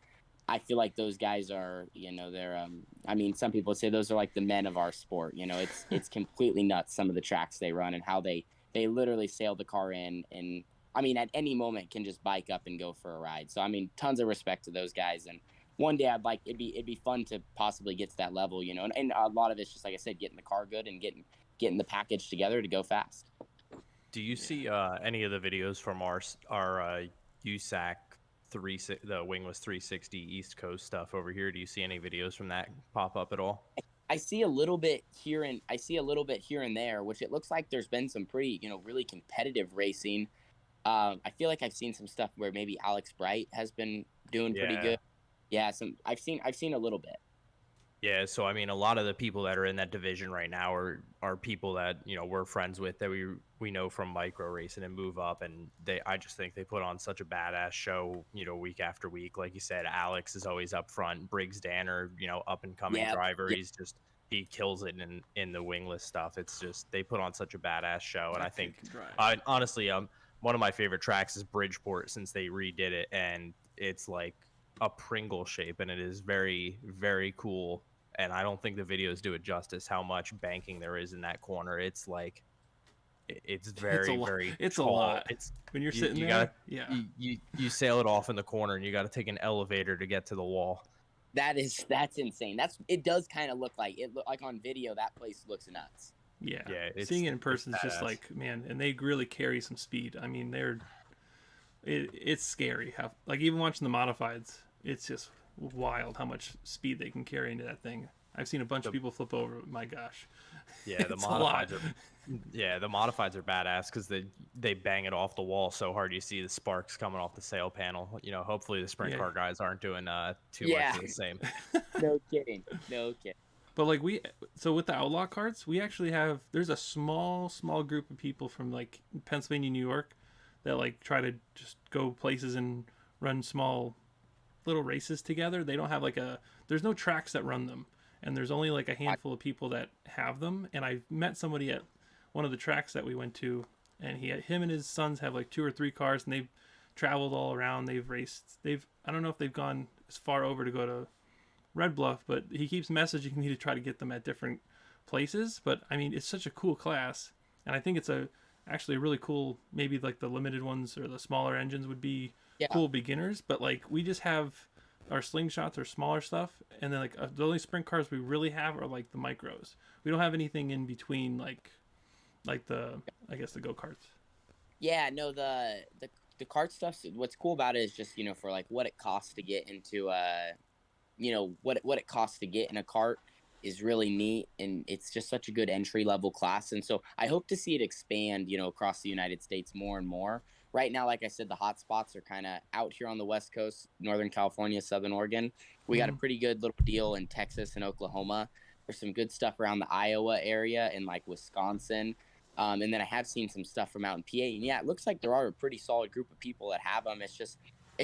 I feel like those guys are, you know, they're, I mean, some people would say those are like the men of our sport. You know, it's completely nuts, some of the tracks they run and how they literally sail the car in, and I mean, at any moment can just bike up and go for a ride. So, I mean, tons of respect to those guys. And one day it'd be fun to possibly get to that level, you know, and a lot of it's just, like I said, getting the car good and getting the package together to go fast. Do you see any of the videos from our USAC the Wingless 360 East Coast stuff over here. Do you see any videos from that pop up at all? I see a little bit here and there, which it looks like there's been some pretty, really competitive racing. I feel like I've seen some stuff where maybe Alex Bright has been doing pretty good. Yeah, I've seen a little bit. Yeah, so I mean, a lot of the people that are in that division right now are people that we're friends with, that we know from micro racing and move up, and I just think they put on such a badass show, week after week. Like you said, Alex is always up front. Briggs Danner, up and coming driver. Yep. He kills it in the wingless stuff. It's just they put on such a badass show, and I think honestly, one of my favorite tracks is Bridgeport, since they redid it, and it's like a Pringle shape, and it is very, very cool. And I don't think the videos do it justice how much banking there is in that corner. It's like, it's very, very it's tall. A lot. It's when you're sitting there. Gotta, you sail it off in the corner, and you got to take an elevator to get to the wall. That's insane. It does kind of look like on video. That place looks nuts. Yeah. Seeing it in person is just like, man, and they really carry some speed. I mean, it's scary how, like, even watching the modifieds, it's just wild how much speed they can carry into that thing. I've seen a bunch of people flip over. My gosh. Yeah, the modifieds are badass because they bang it off the wall so hard you see the sparks coming off the sail panel. Hopefully the sprint car guys aren't doing too much of the same. No kidding. But like so with the Outlaw Cars, we actually there's a small group of people from like Pennsylvania, New York, that like try to just go places and run small little races together. They don't have there's no tracks that run them, and there's only like a handful of people that have them. And I met somebody at one of the tracks that we went to, and him and his sons have like 2 or 3 cars, and they've traveled all around. They've raced. I don't know if they've gone as far over to go to Red Bluff, but he keeps messaging me to try to get them at different places. But I mean, it's such a cool class, and I think it's actually a really cool, maybe like the limited ones or the smaller engines would be cool beginners. But like, we just have our Slingshots or smaller stuff, and then like the only sprint cars we really have are like the micros. We don't have anything in between, like the, I guess, the go-karts. Yeah, no, the kart stuff, what's cool about it is just, for like what it costs to get into what it costs to get in a cart is really neat, and it's just such a good entry level class. And so I hope to see it expand, across the United States more and more. Right now, like I said, the hot spots are kind of out here on the West Coast, Northern California, Southern Oregon. We got a pretty good little deal in Texas and Oklahoma. There's some good stuff around the Iowa area and like Wisconsin. And then I have seen some stuff from out in PA. And yeah, it looks like there are a pretty solid group of people that have them. It's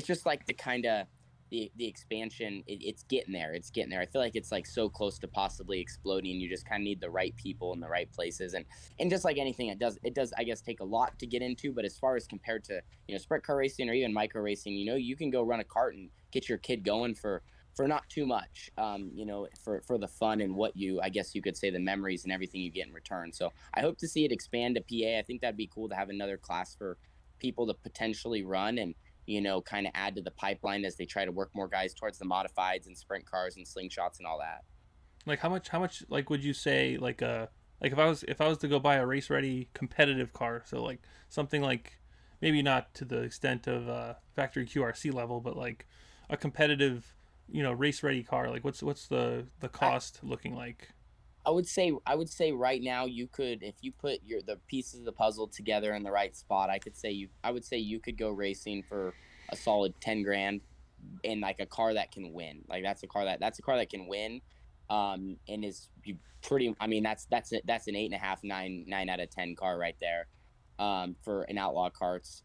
just like the kind of the expansion. It's getting there. I feel like it's like so close to possibly exploding. You just kind of need the right people in the right places. And just like anything, it does, I guess, take a lot to get into. But as far as compared to, sprint car racing or even micro racing, you can go run a cart and get your kid going for not too much, for the fun and what I guess you could say the memories and everything you get in return. So I hope to see it expand to PA. I think that'd be cool to have another class for people to potentially run and, kind of add to the pipeline as they try to work more guys towards the modifieds and sprint cars and Slingshots and all that. Like how much like would you say like if I was to go buy a race ready competitive car, so like something like maybe not to the extent of factory QRC level, but like a competitive, race ready car, like what's the cost looking like? I would say right now you could, if you put the pieces of the puzzle together in the right spot, I would say you could go racing for a solid 10 grand in like a car that can win. Like that's a car that can win, and is pretty. I mean that's an 8.5, 9 out of 10 car right there, for an Outlaw Carts.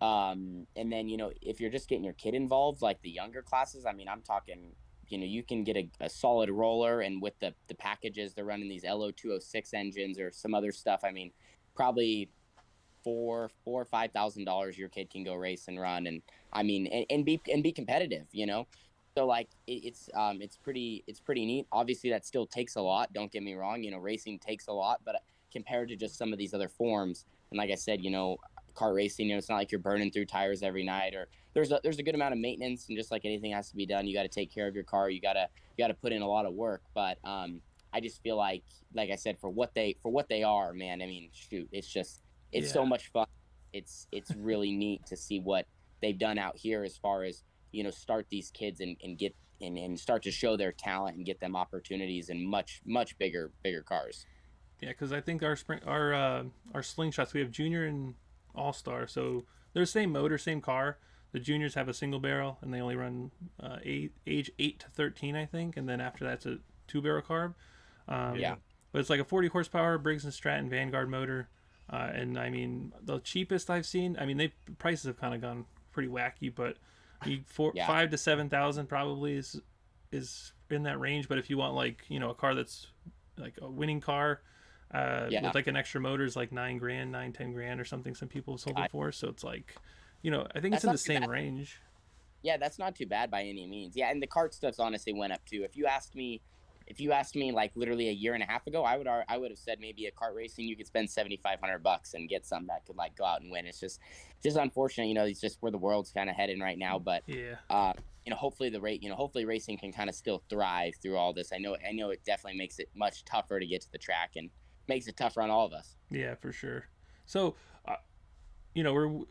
And then if you're just getting your kid involved, like the younger classes, I mean I'm talking. You can get a solid roller, and with the packages, they're running these LO206 engines or some other stuff. I mean, probably $4,000 or $5,000 your kid can go race and run, and I mean, and be competitive. So like it's pretty neat. Obviously, that still takes a lot. Don't get me wrong. Racing takes a lot, but compared to just some of these other forms, and like I said, kart racing, it's not like you're burning through tires every night, or there's a good amount of maintenance, and just like anything has to be done, you got to take care of your car, you got to put in a lot of work. But I just feel like I said, for what they are, man, I mean, shoot, it's so much fun. It's really neat to see what they've done out here as far as, start these kids and get and start to show their talent and get them opportunities in much bigger cars. Yeah, because I think our slingshots, we have junior and all star, so they're the same motor, same car. The juniors have a single barrel, and they only run age 8 to 13, I think, and then after that's a 2 barrel carb. Yeah. But it's like a 40 horsepower Briggs and Stratton Vanguard motor, and I mean the cheapest I've seen. I mean prices have kind of gone pretty wacky, but Yeah. 5 to 7 thousand probably is in that range. But if you want like a car that's like a winning car, with like an extra motor is like 9 grand, 9-10 grand or something. Some people have sold it for. So it's like, I think it's in the same range. Yeah, that's not too bad by any means. Yeah, and the kart stuff's honestly went up too. If you asked me like literally a year and a half ago, I would have said maybe a kart racing you could spend $7,500 and get something that could like go out and win. It's just unfortunate, it's just where the world's kind of heading right now. But yeah, hopefully hopefully racing can kind of still thrive through all this. I know it definitely makes it much tougher to get to the track and makes it tougher on all of us. Yeah, for sure. So, we're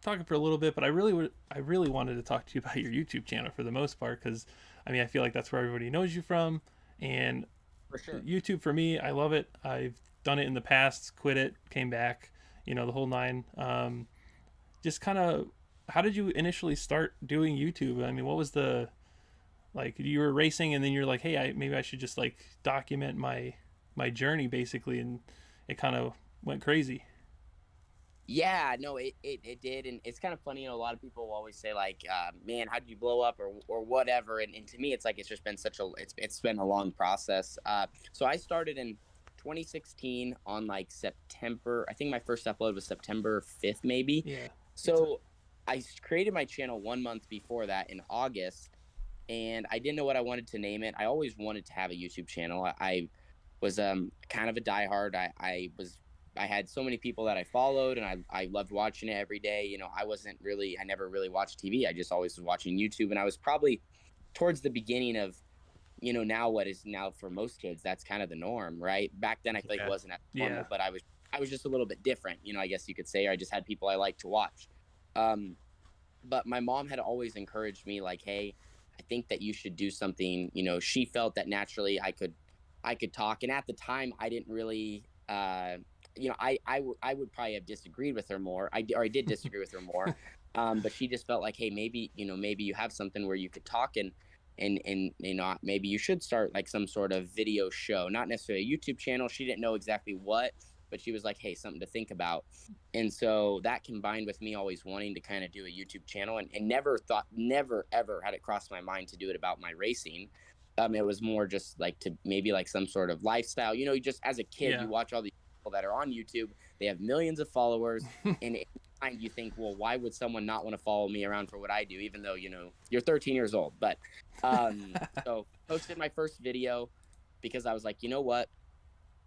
talking for a little bit, but I really wanted to talk to you about your YouTube channel for the most part, because I mean I feel like that's where everybody knows you from, and For sure. YouTube for me, I love it. I've done it in the past, quit it, came back, the whole nine. Just kind of, how did you initially start doing YouTube? I mean, what was the, like, you were racing and then you're like, hey, maybe I should just like document my journey basically, and it kind of went crazy. Yeah, no, it did, and it's kind of funny. A lot of people always say like, "Man, how did you blow up?" or whatever. And to me, it's like it's just been it's been a long process. So I started in 2016 on like September. I think my first upload was September 5th, maybe. Yeah. So I created my channel 1 month before that in August, and I didn't know what I wanted to name it. I always wanted to have a YouTube channel. I was kind of a diehard. I had so many people that I followed, and I loved watching it every day. I never really watched TV. I just always was watching YouTube, and I was probably towards the beginning of, now what is now for most kids, that's kind of the norm, right? Back then I feel like it wasn't as normal, but I was just a little bit different, I guess you could say. I just had people I liked to watch. But my mom had always encouraged me like, hey, I think that you should do something. She felt that naturally I could talk. And at the time I didn't really, I would probably have disagreed with her more. I did disagree with her more. But she just felt like, hey, maybe you have something where you could talk, and maybe you should start like some sort of video show, not necessarily a YouTube channel. She didn't know exactly what, but she was like, hey, something to think about. And so that combined with me always wanting to kind of do a YouTube channel, and never ever had it crossed my mind to do it about my racing. It was more just like to maybe like some sort of lifestyle, you just as a kid, you watch all these people that are on YouTube, they have millions of followers, and in mind you think, well, why would someone not want to follow me around for what I do, even though, you're 13 years old. But so posted my first video because I was like,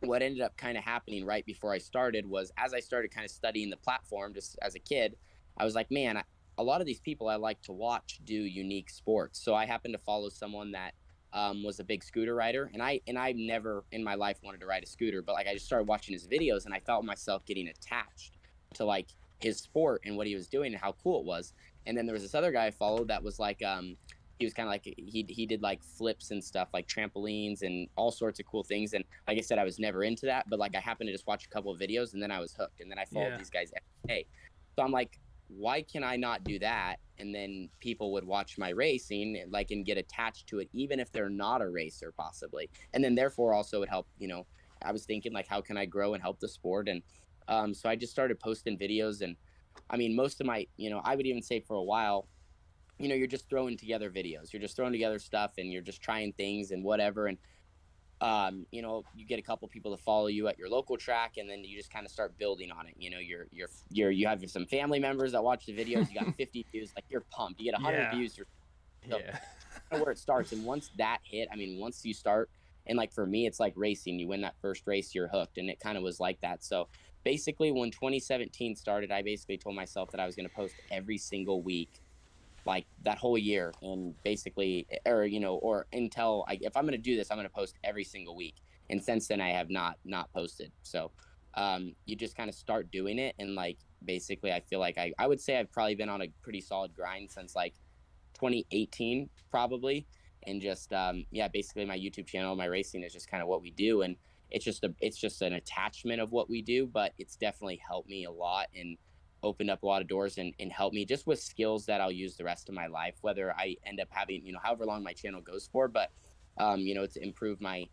what ended up kind of happening right before I started was, as I started kind of studying the platform just as a kid, I was like, man, a lot of these people I like to watch do unique sports. So I happened to follow someone that was a big scooter rider, and I never in my life wanted to ride a scooter, but like I just started watching his videos, and I felt myself getting attached to like his sport and what he was doing and how cool it was. And then there was this other guy I followed that was like, he was kind of like, he did like flips and stuff, like trampolines and all sorts of cool things. And like I said, I was never into that, but like I happened to just watch a couple of videos, and then I was hooked, and then I followed these guys every day. So I'm like, why can I not do that? And then people would watch my racing, like, and get attached to it, even if they're not a racer possibly. And then therefore also it helped, I was thinking like, how can I grow and help the sport? And so I just started posting videos. And I mean, most of my, I would even say for a while, you're just throwing together videos, you're just throwing together stuff, and you're just trying things and whatever. And you get a couple people to follow you at your local track, and then you just kind of start building on it. You have some family members that watch the videos. You got 50 views, like you're pumped. You get 100 views. Where it starts. And once that hit, I mean, once you start, and like for me, it's like racing. You win that first race, you're hooked, and it kind of was like that. So basically, when 2017 started, I basically told myself that I was going to post every single week, like that whole year, and basically, or until if I'm going to do this, I'm going to post every single week. And since then I have not posted. So you just kind of start doing it, and like basically I feel like I would say I've probably been on a pretty solid grind since like 2018 probably. And just yeah, basically my YouTube channel, my racing is just kind of what we do, and it's just an attachment of what we do, but it's definitely helped me a lot and opened up a lot of doors, and helped me just with skills that I'll use the rest of my life, whether I end up having, however long my channel goes for. But to improve my,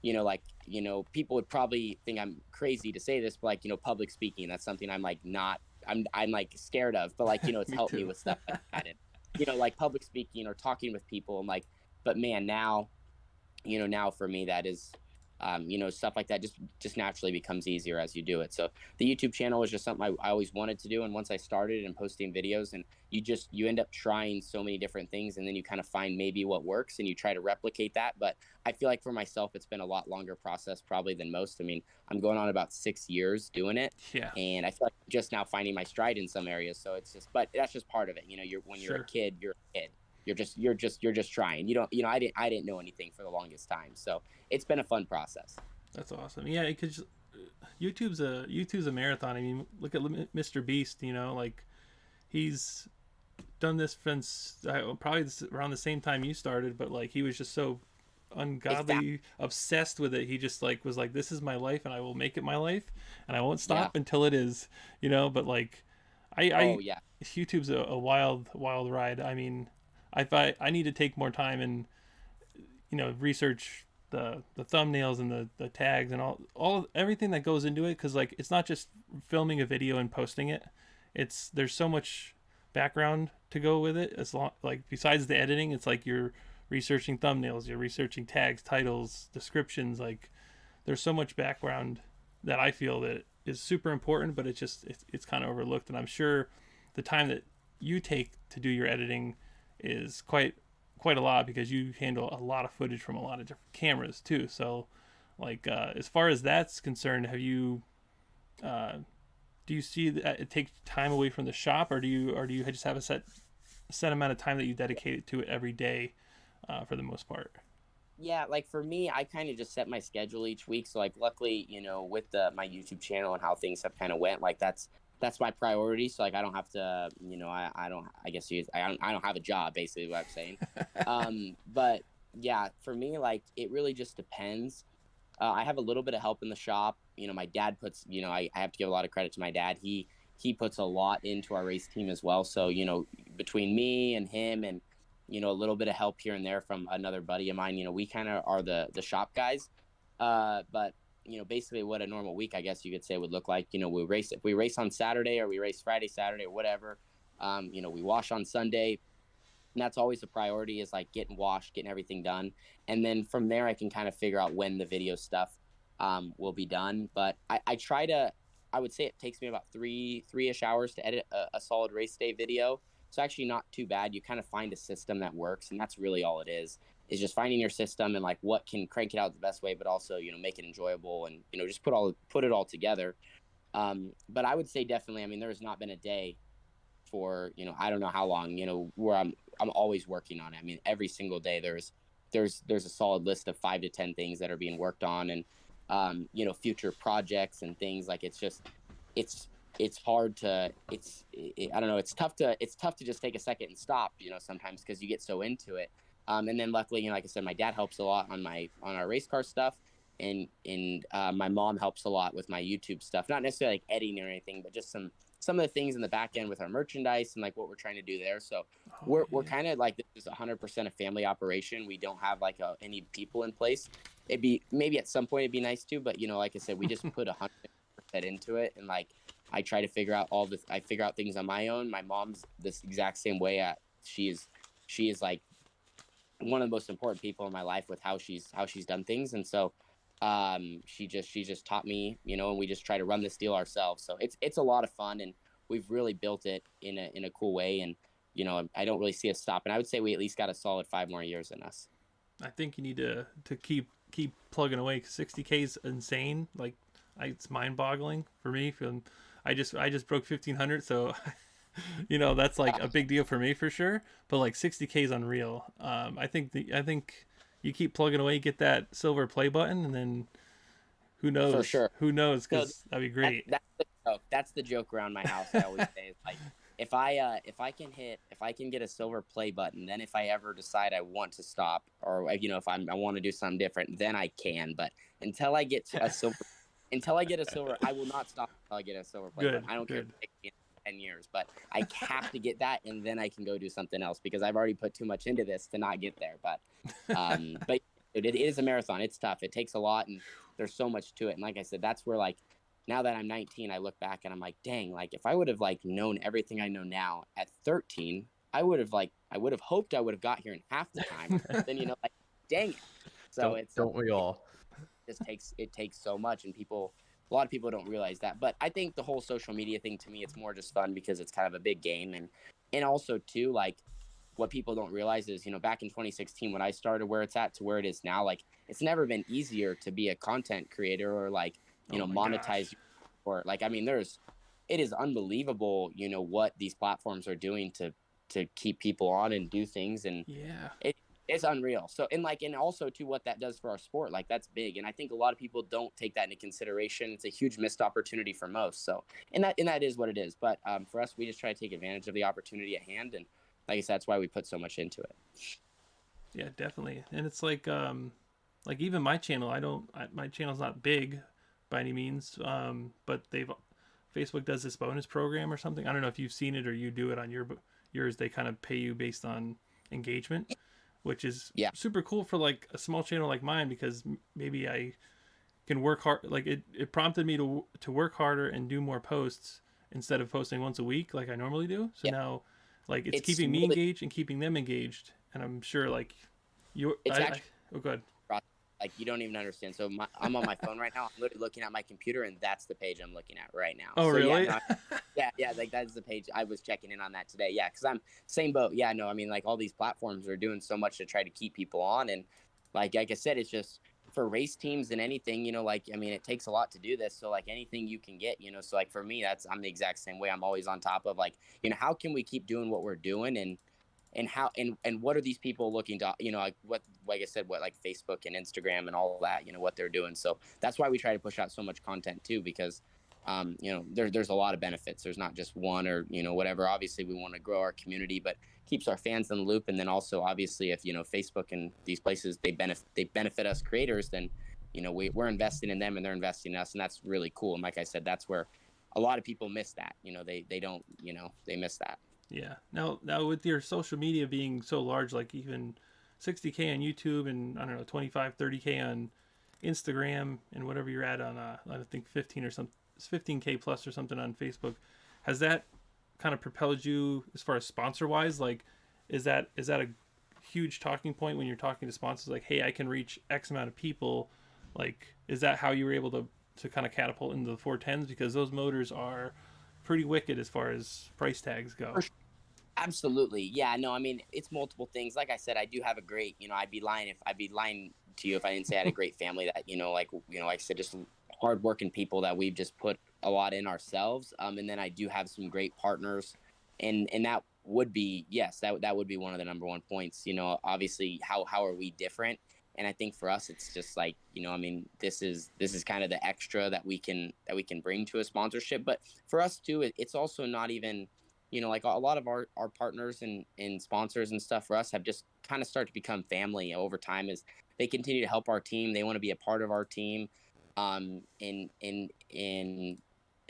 like, people would probably think I'm crazy to say this, but like, public speaking, that's something I'm like not, I'm like scared of, but like, it's Me helped too. me with stuff like that. And, like public speaking or talking with people, and like, but man, now, now for me, that is, stuff like that just naturally becomes easier as you do it. So the YouTube channel was just something I always wanted to do. And once I started and posting videos, and you end up trying so many different things, and then you kind of find maybe what works and you try to replicate that. But I feel like for myself, it's been a lot longer process probably than most. I mean, I'm going on about 6 years doing it. Yeah. And I feel like I'm just now finding my stride in some areas. So it's just, but that's just part of it. When you're Sure. a kid, you're a kid. You're just trying. You don't, I didn't know anything for the longest time. So it's been a fun process. That's awesome. Yeah, because YouTube's a marathon. I mean, look at Mr. Beast. Like he's done this since probably around the same time you started, but like he was just so ungodly obsessed with it. He just like was like, this is my life, and I will make it my life, and I won't stop until it is. But like, YouTube's a wild ride. I mean, I need to take more time and research the thumbnails and the tags and everything that goes into it, because like it's not just filming a video and posting it. There's so much background to go with it. As long, like, besides the editing, it's like you're researching thumbnails, you're researching tags, titles, descriptions. Like there's so much background that I feel that is super important, but it's kind of overlooked. And I'm sure the time that you take to do your editing is quite a lot, because you handle a lot of footage from a lot of different cameras too. So like as far as that's concerned, have you do you see that it takes time away from the shop, or do you just have a set amount of time that you dedicate to it every day for the most part? Yeah, like for me, I kind of just set my schedule each week. So like luckily, with my YouTube channel and how things have kind of went, like that's my priority. So like I don't have to, I don't have a job, basically what I'm saying. But yeah, for me, like it really just depends. I have a little bit of help in the shop. My dad puts, I have to give a lot of credit to my dad. He puts a lot into our race team as well. So, between me and him and, a little bit of help here and there from another buddy of mine, we kind of are the shop guys. But basically what a normal week, I guess you could say, would look like. If we race on Saturday, or we race Friday, Saturday, or whatever, we wash on Sunday. And that's always a priority, is like getting washed, getting everything done. And then from there, I can kind of figure out when the video stuff will be done. But I would say it takes me about three-ish hours to edit a solid race day video. So actually not too bad. You kind of find a system that works, and that's really all it is just finding your system and like what can crank it out the best way, but also, make it enjoyable, and, just put it all together. But I would say definitely, I mean, there's not been a day for, I don't know how long, where I'm always working on it. I mean, every single day there's a solid list of 5 to 10 things that are being worked on, and, future projects and things. Like it's hard to, I don't know, it's tough to just take a second and stop, sometimes, because you get so into it. And then luckily, like I said, my dad helps a lot on our race car stuff, and my mom helps a lot with my YouTube stuff. Not necessarily like editing or anything, but just some of the things in the back end with our merchandise and like what we're trying to do there. So we're kind of like, this is 100% a family operation. We don't have like any people in place. Maybe at some point it'd be nice to, but like I said, we just put 100% into it. And like, I try to figure out I figure out things on my own. My mom's this exact same way. She is like one of the most important people in my life with how she's done things. And so she just taught me, and we just try to run this deal ourselves. So it's a lot of fun, and we've really built it in a cool way. And I don't really see us stopping. I would say we at least got a solid 5 more years in us. I think you need to keep plugging away, 'cause 60K is insane. Like it's mind-boggling for me. I just broke 1,500, so that's like a big deal for me for sure. But like 60K is unreal. I think you keep plugging away, get that silver play button, and then who knows? For sure. Who knows? Because that'd be great. Oh, that's the joke around my house. I always say, like, if I can get a silver play button, then if I ever decide I want to stop, or if I want to do something different, then I can. But until I get to a silver, I will not stop until I get a silver play button. I don't care if it takes me 10 years, but I have to get that, and then I can go do something else because I've already put too much into this to not get there. But it is a marathon. It's tough. It takes a lot, and there's so much to it. And like I said, that's where, like, now that I'm 19, I look back and I'm like, dang, like if I would have like known everything I know now at 13, I would have hoped I would have got here in half the time. Then like, dang it. So don't we all? It takes so much, and a lot of people don't realize that. But I think the whole social media thing, to me, it's more just fun because it's kind of a big game, and also too, like, what people don't realize is, back in 2016 when I started where it's at to where it is now, like, it's never been easier to be a content creator or like monetize, or like, I mean, it is unbelievable, what these platforms are doing to keep people on and do things, and it's unreal. So, and also to what that does for our sport, like, that's big, and I think a lot of people don't take that into consideration. It's a huge missed opportunity for most. So, and that is what it is. But for us, we just try to take advantage of the opportunity at hand, and like I said, that's why we put so much into it. Yeah, definitely. And it's like even my channel, my channel's not big by any means, but Facebook does this bonus program or something. I don't know if you've seen it or you do it on yours. They kind of pay you based on engagement, which is super cool for like a small channel like mine, because maybe I can work hard. Like it prompted me to work harder and do more posts instead of posting once a week like I normally do. So now, like, it's keeping me engaged and keeping them engaged, and I'm sure like oh, go ahead. Like, you don't even understand. So I'm on my phone right now. I'm literally looking at my computer, and that's the page I'm looking at right now. Oh, so, really? Yeah, like, that's the page. I was checking in on that today. Yeah, because I'm same boat. Yeah, no, I mean, like, all these platforms are doing so much to try to keep people on, and like I said, it's just for race teams and anything. Like, I mean, it takes a lot to do this. So, like, anything you can get. So, like, for me, I'm the exact same way. I'm always on top of, like, how can we keep doing what we're doing, and how and what are these people looking to, like I said, what, like, Facebook and Instagram and all of that, what they're doing. So that's why we try to push out so much content too, because there's a lot of benefits. There's not just one or whatever. Obviously we want to grow our community, but keeps our fans in the loop. And then also, obviously, if Facebook and these places, they benefit us creators, then we're investing in them and they're investing in us, and that's really cool. And like I said, that's where a lot of people miss that. They don't, they miss that. Yeah. Now with your social media being so large, like even 60K on YouTube and, I don't know, 25, 30K on Instagram, and whatever you're at on, I think 15K plus or something on Facebook, has that kind of propelled you as far as sponsor wise? Like, is that a huge talking point when you're talking to sponsors? Like, hey, I can reach X amount of people. Like, is that how you were able to kind of catapult into the 410s? Because those motors are pretty wicked as far as price tags go. Absolutely. Yeah, no, I mean, it's multiple things. Like I said, I do have a great, I'd be lying to you if I didn't say I had a great family that, like I said, just hardworking people that we've just put a lot in ourselves. And then I do have some great partners, and that would be, yes, that would be one of the number one points. Obviously, how are we different? And I think for us, it's just like, I mean, this is kind of the extra that we can bring to a sponsorship. But for us too, it's also not even, like, a lot of our partners and sponsors and stuff for us have just kind of started to become family over time as they continue to help our team. They want to be a part of our team. And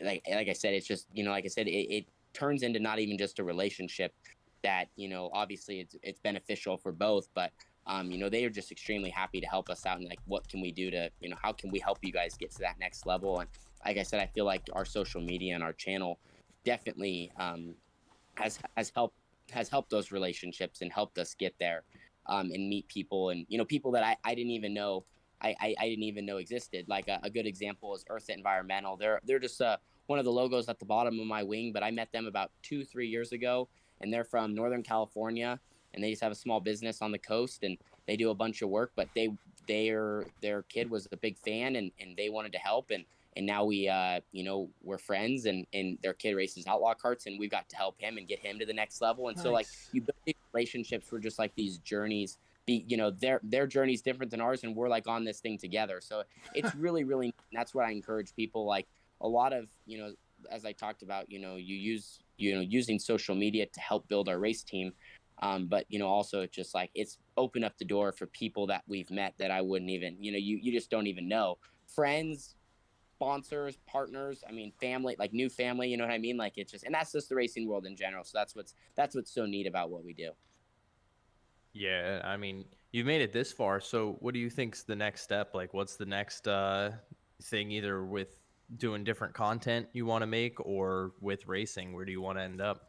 like I said, it's just, like I said, it turns into not even just a relationship that, obviously it's beneficial for both, but they are just extremely happy to help us out, and like, what can we do to, how can we help you guys get to that next level? And like I said, I feel like our social media and our channel definitely has helped those relationships and helped us get there, and meet people, and people that I didn't even know I didn't even know existed. Like a good example is Earth Environmental. They're just one of the logos at the bottom of my wing, but I met them about 2-3 years ago, and they're from Northern California, and they just have a small business on the coast, and they do a bunch of work, but their kid was a big fan, and they wanted to help, and now we we're friends, and their kid races Outlaw Carts, and we've got to help him and get him to the next level. And nice. So, like, you build these relationships for just like these journeys. Their journey's different than ours, and we're like on this thing together. So it's really, really, that's what I encourage people. Like, a lot of as I talked about, using social media to help build our race team. But also it's just like it's opened up the door for people that we've met that I wouldn't even, you just don't even know. Friends, sponsors, partners, I mean, family, like new family, you know what I mean? Like it's just, and that's just the racing world in general. So that's what's so neat about what we do. Yeah, I mean, you've made it this far, so what do you think's the next step? Like, what's the next thing, either with doing different content you want to make or with racing? Where do you want to end up?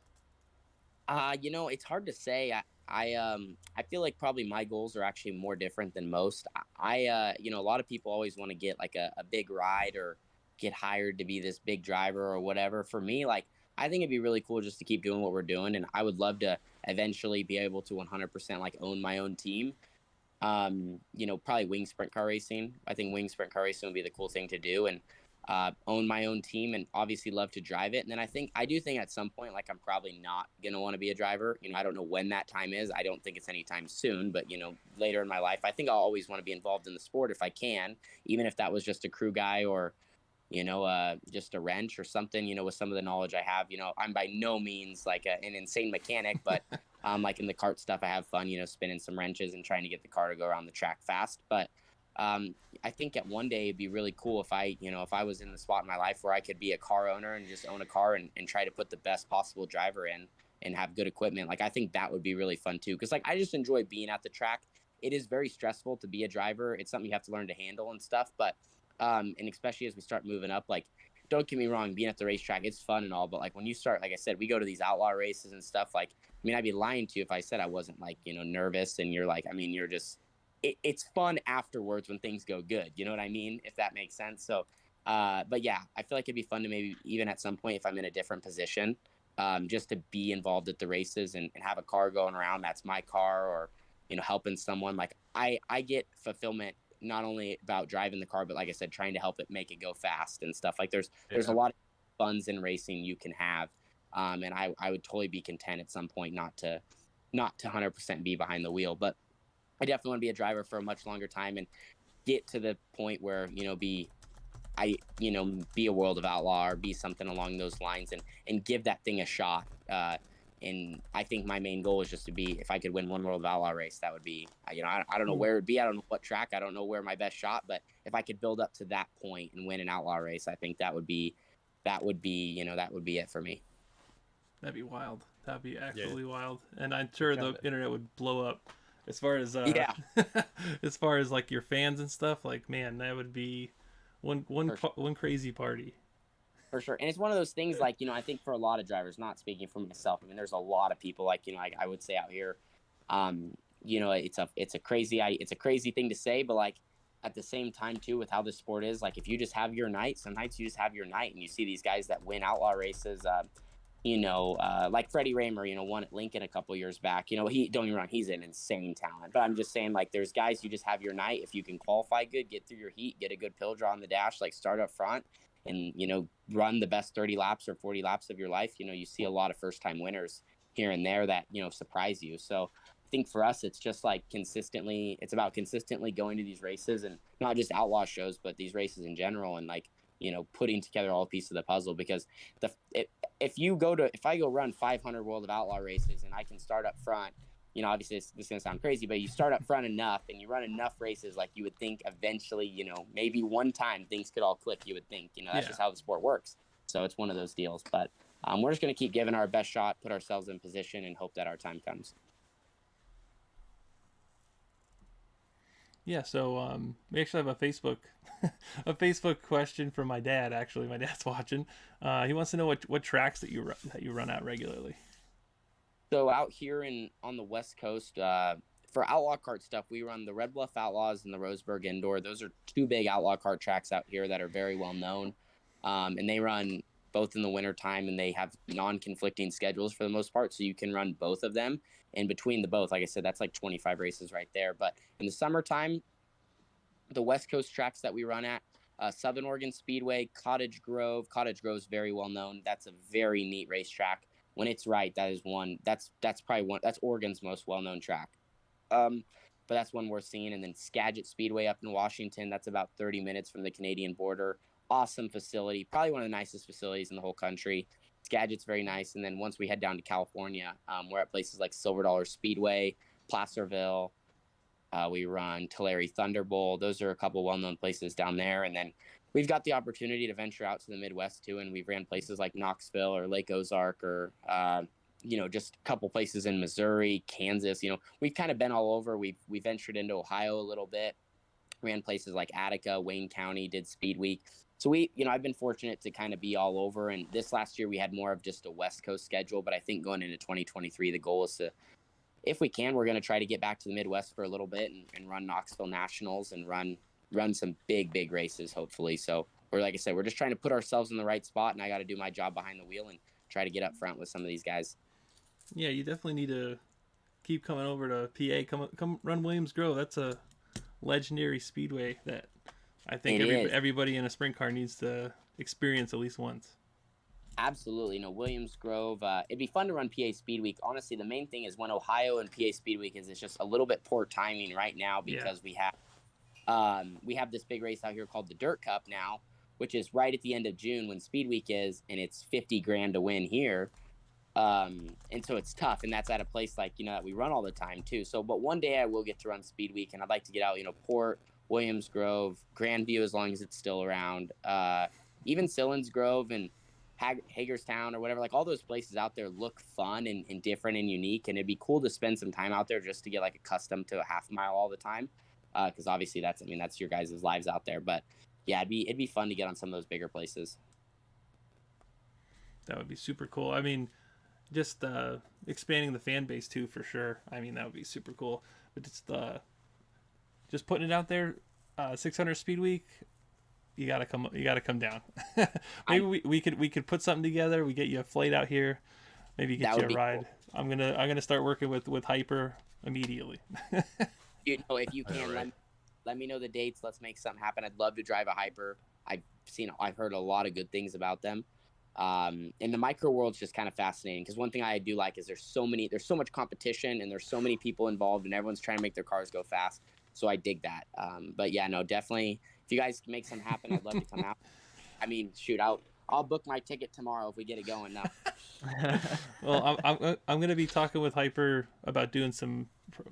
It's hard to say. I feel like probably my goals are actually more different than most. A lot of people always want to get like a big ride or get hired to be this big driver or whatever. For me, like I think it'd be really cool just to keep doing what we're doing, and I would love to eventually be able to 100% like own my own team. Probably wing sprint car racing. I think wing sprint car racing would be the cool thing to do, and own my own team, and obviously love to drive it. And then I do think at some point, like I'm probably not gonna want to be a driver. I don't know when that time is. I don't think it's anytime soon, but later in my life, I think I'll always want to be involved in the sport if I can, even if that was just a crew guy or just a wrench or something, with some of the knowledge I have. I'm by no means like an insane mechanic, but like in the kart stuff, I have fun, spinning some wrenches and trying to get the car to go around the track fast. But I think at one day it'd be really cool if I was in the spot in my life where I could be a car owner and just own a car and try to put the best possible driver in and have good equipment. Like, I think that would be really fun too. Cause like, I just enjoy being at the track. It is very stressful to be a driver. It's something you have to learn to handle and stuff. But, and especially as we start moving up, like, don't get me wrong, being at the racetrack, it's fun and all, but like when you start, like I said, we go to these outlaw races and stuff. Like, I mean, I'd be lying to you if I said I wasn't like, nervous, and you're like, I mean, you're just, it's fun afterwards when things go good. You know what I mean? If that makes sense. So, but yeah, I feel like it'd be fun to maybe even at some point, if I'm in a different position, just to be involved at the races and have a car going around. That's my car, or, helping someone. Like I get fulfillment not only about driving the car, but like I said, trying to help it make it go fast and stuff. Like there's a lot of funds in racing you can have. And I would totally be content at some point not to 100% be behind the wheel, but I definitely want to be a driver for a much longer time and get to the point where, be a World of Outlaw or be something along those lines, and give that thing a shot. And I think my main goal is just to be, if I could win one World of Outlaw race, that would be, I don't know where it'd be. I don't know what track. I don't know where my best shot, but if I could build up to that point and win an Outlaw race, I think that would be it for me. That'd be wild. That'd be absolutely wild. And I'm sure the internet would blow up. As far as as far as like your fans and stuff, like, man, that would be one crazy party. For sure. And it's one of those things, like, I think for a lot of drivers, not speaking for myself, I mean, there's a lot of people, like, I would say out here, it's a crazy thing to say, but like at the same time too, with how this sport is, like, if you just have your night, some nights you just have your night, and you see these guys that win outlaw races, like Freddie Raymer, won at Lincoln a couple years back. Don't get me wrong, he's an insane talent. But I'm just saying, like, there's guys, you just have your night. If you can qualify good, get through your heat, get a good pill draw on the dash, like start up front and, run the best 30 laps or 40 laps of your life, you see a lot of first-time winners here and there that, surprise you. So I think for us, it's just like it's about consistently going to these races, and not just outlaw shows, but these races in general, and like, putting together all pieces of the puzzle. Because if I go run 500 World of Outlaw races and I can start up front, obviously this is going to sound crazy, but you start up front enough and you run enough races, like you would think eventually, maybe one time things could all click, you would think, that's just how the sport works. So it's one of those deals, but we're just going to keep giving our best shot, put ourselves in position, and hope that our time comes. Yeah, so we actually have a Facebook question from my dad. Actually, my dad's watching. He wants to know what tracks that you run at regularly. So out here on the West Coast, for outlaw kart stuff, we run the Red Bluff Outlaws and the Roseburg Indoor. Those are two big outlaw kart tracks out here that are very well known, and they run both in the winter time, and they have non-conflicting schedules for the most part, so you can run both of them. And between the both, like I said, that's like 25 races right there. But in the summertime, the West Coast tracks that we run at, Southern Oregon Speedway, Cottage Grove. Cottage Grove is very well known. That's a very neat racetrack. When it's right, that is one. That's probably one. That's Oregon's most well-known track. But that's one worth seeing. And then Skagit Speedway up in Washington. That's about 30 minutes from the Canadian border. awesome facility, probably one of the nicest facilities in the whole country. Skagit's very nice. And then once we head down to California, we're at places like Silver Dollar Speedway, Placerville. We run Tulare Thunderbolt. Those are a couple well-known places down there. And then we've got the opportunity to venture out to the Midwest too. And we've ran places like Knoxville or Lake Ozark or, just a couple places in Missouri, Kansas. We've kind of been all over. We ventured into Ohio a little bit, ran places like Attica, Wayne County, did Speed Week. So I've been fortunate to kind of be all over. And this last year we had more of just a West Coast schedule. But I think going into 2023, the goal is to, if we can, we're going to try to get back to the Midwest for a little bit and run Knoxville Nationals and run some big races, hopefully. So like I said, we're just trying to put ourselves in the right spot, and I got to do my job behind the wheel and try to get up front with some of these guys. Yeah, you definitely need to keep coming over to PA. Come run Williams Grove. That's a legendary speedway that I think everybody in a sprint car needs to experience at least once. Absolutely. Williams Grove, it'd be fun to run PA Speed Week. Honestly, the main thing is when Ohio and PA Speed Week it's just a little bit poor timing right now because we have this big race out here called the Dirt Cup now, which is right at the end of June when Speed Week is, and it's $50,000 to win here. And so it's tough, and that's at a place like, that we run all the time too. So, but one day I will get to run Speed Week, and I'd like to get out, Port, Williams Grove, Grandview, as long as it's still around, even Selinsgrove and Hagerstown or whatever, like all those places out there look fun and different and unique, and it'd be cool to spend some time out there just to get like accustomed to a half mile all the time, because obviously that's your guys' lives out there. But yeah, it'd be fun to get on some of those bigger places. That would be super cool. I mean, just expanding the fan base too, for sure. I mean, that would be super cool. But just putting it out there, 600 Speed Week. You gotta come down. Maybe we could put something together. We get you a flight out here. Maybe get you a ride. Cool. I'm gonna start working with Hyper immediately. If you can, let me know the dates. Let's make something happen. I'd love to drive a Hyper. I've heard a lot of good things about them. And the micro world's just kind of fascinating because one thing I do like is there's so much competition and there's so many people involved and everyone's trying to make their cars go fast. So I dig that. But yeah, no, definitely. If you guys can make something happen, I'd love to come out. I mean, shoot, I'll book my ticket tomorrow if we get it going now. Well, I'm going to be talking with Hyper about doing some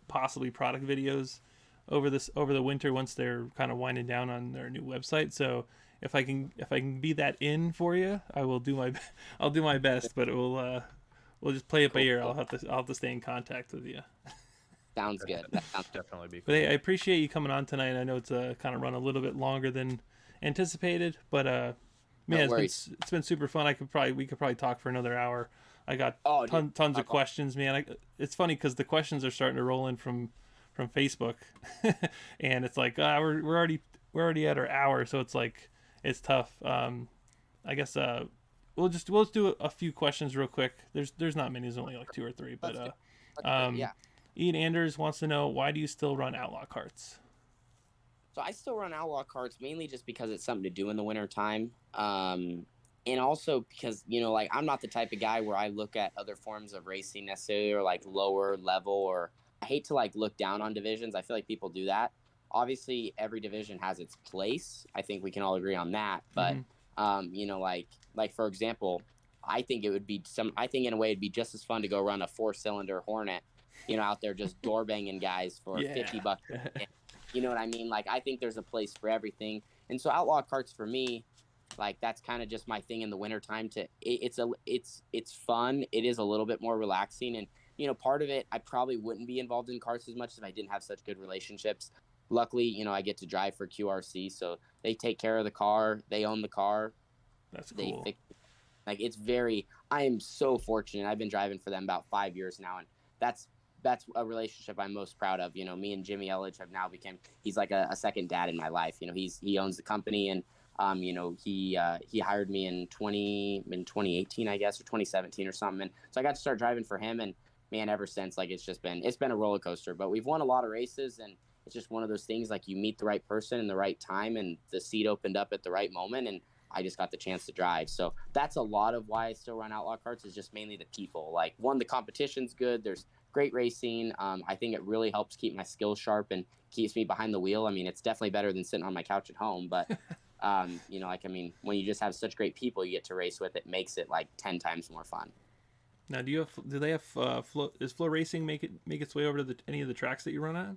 possibly product videos over the winter once they're kind of winding down on their new website. So if I can be that in for you, I will do my best. But we'll just play it by ear. I'll have to stay in contact with you. Sounds good. That sounds definitely be cool. But hey, I appreciate you coming on tonight. I know it's kind of run a little bit longer than anticipated, but man, it's been super fun. We could probably talk for another hour. I got tons of questions, man. It's funny because the questions are starting to roll in from Facebook, and it's like we're already at our hour, so it's like it's tough. I guess we'll just do a few questions real quick. There's not many. There's only like 2 or 3, but yeah. Ian Anders wants to know, why do you still run Outlaw Carts? So I still run Outlaw Carts mainly just because it's something to do in the winter time. And also because, I'm not the type of guy where I look at other forms of racing necessarily or like lower level, or I hate to like look down on divisions. I feel like people do that. Obviously every division has its place. I think we can all agree on that. But, like for example, I think in a way it'd be just as fun to go run a 4-cylinder Hornet, out there just door banging guys for $50. You know what I mean? Like, I think there's a place for everything. And so Outlaw Carts for me, like, that's kind of just my thing in the wintertime. It's fun. It is a little bit more relaxing. And, part of it, I probably wouldn't be involved in carts as much if I didn't have such good relationships. Luckily, I get to drive for QRC, so they take care of the car. They own the car. That's cool. I am so fortunate. I've been driving for them about 5 years now, and that's a relationship I'm most proud of. Me and Jimmy Elledge have now he's like a second dad in my life. He owns the company, and he hired me in 2018, I guess, or 2017 or something. And so I got to start driving for him, and man, ever since, like, it's been a roller coaster. But we've won a lot of races, and it's just one of those things, like, you meet the right person in the right time, and the seat opened up at the right moment, and I just got the chance to drive. So that's a lot of why I still run Outlaw Carts, is just mainly the people. Like, one, the competition's good. There's great racing. I think it really helps keep my skills sharp and keeps me behind the wheel. I mean, it's definitely better than sitting on my couch at home, but Like, I mean, when you just have such great people you get to race with, it makes it like 10 times more fun. Now, do they have does Flow Racing make its way over to any of the tracks that you run at?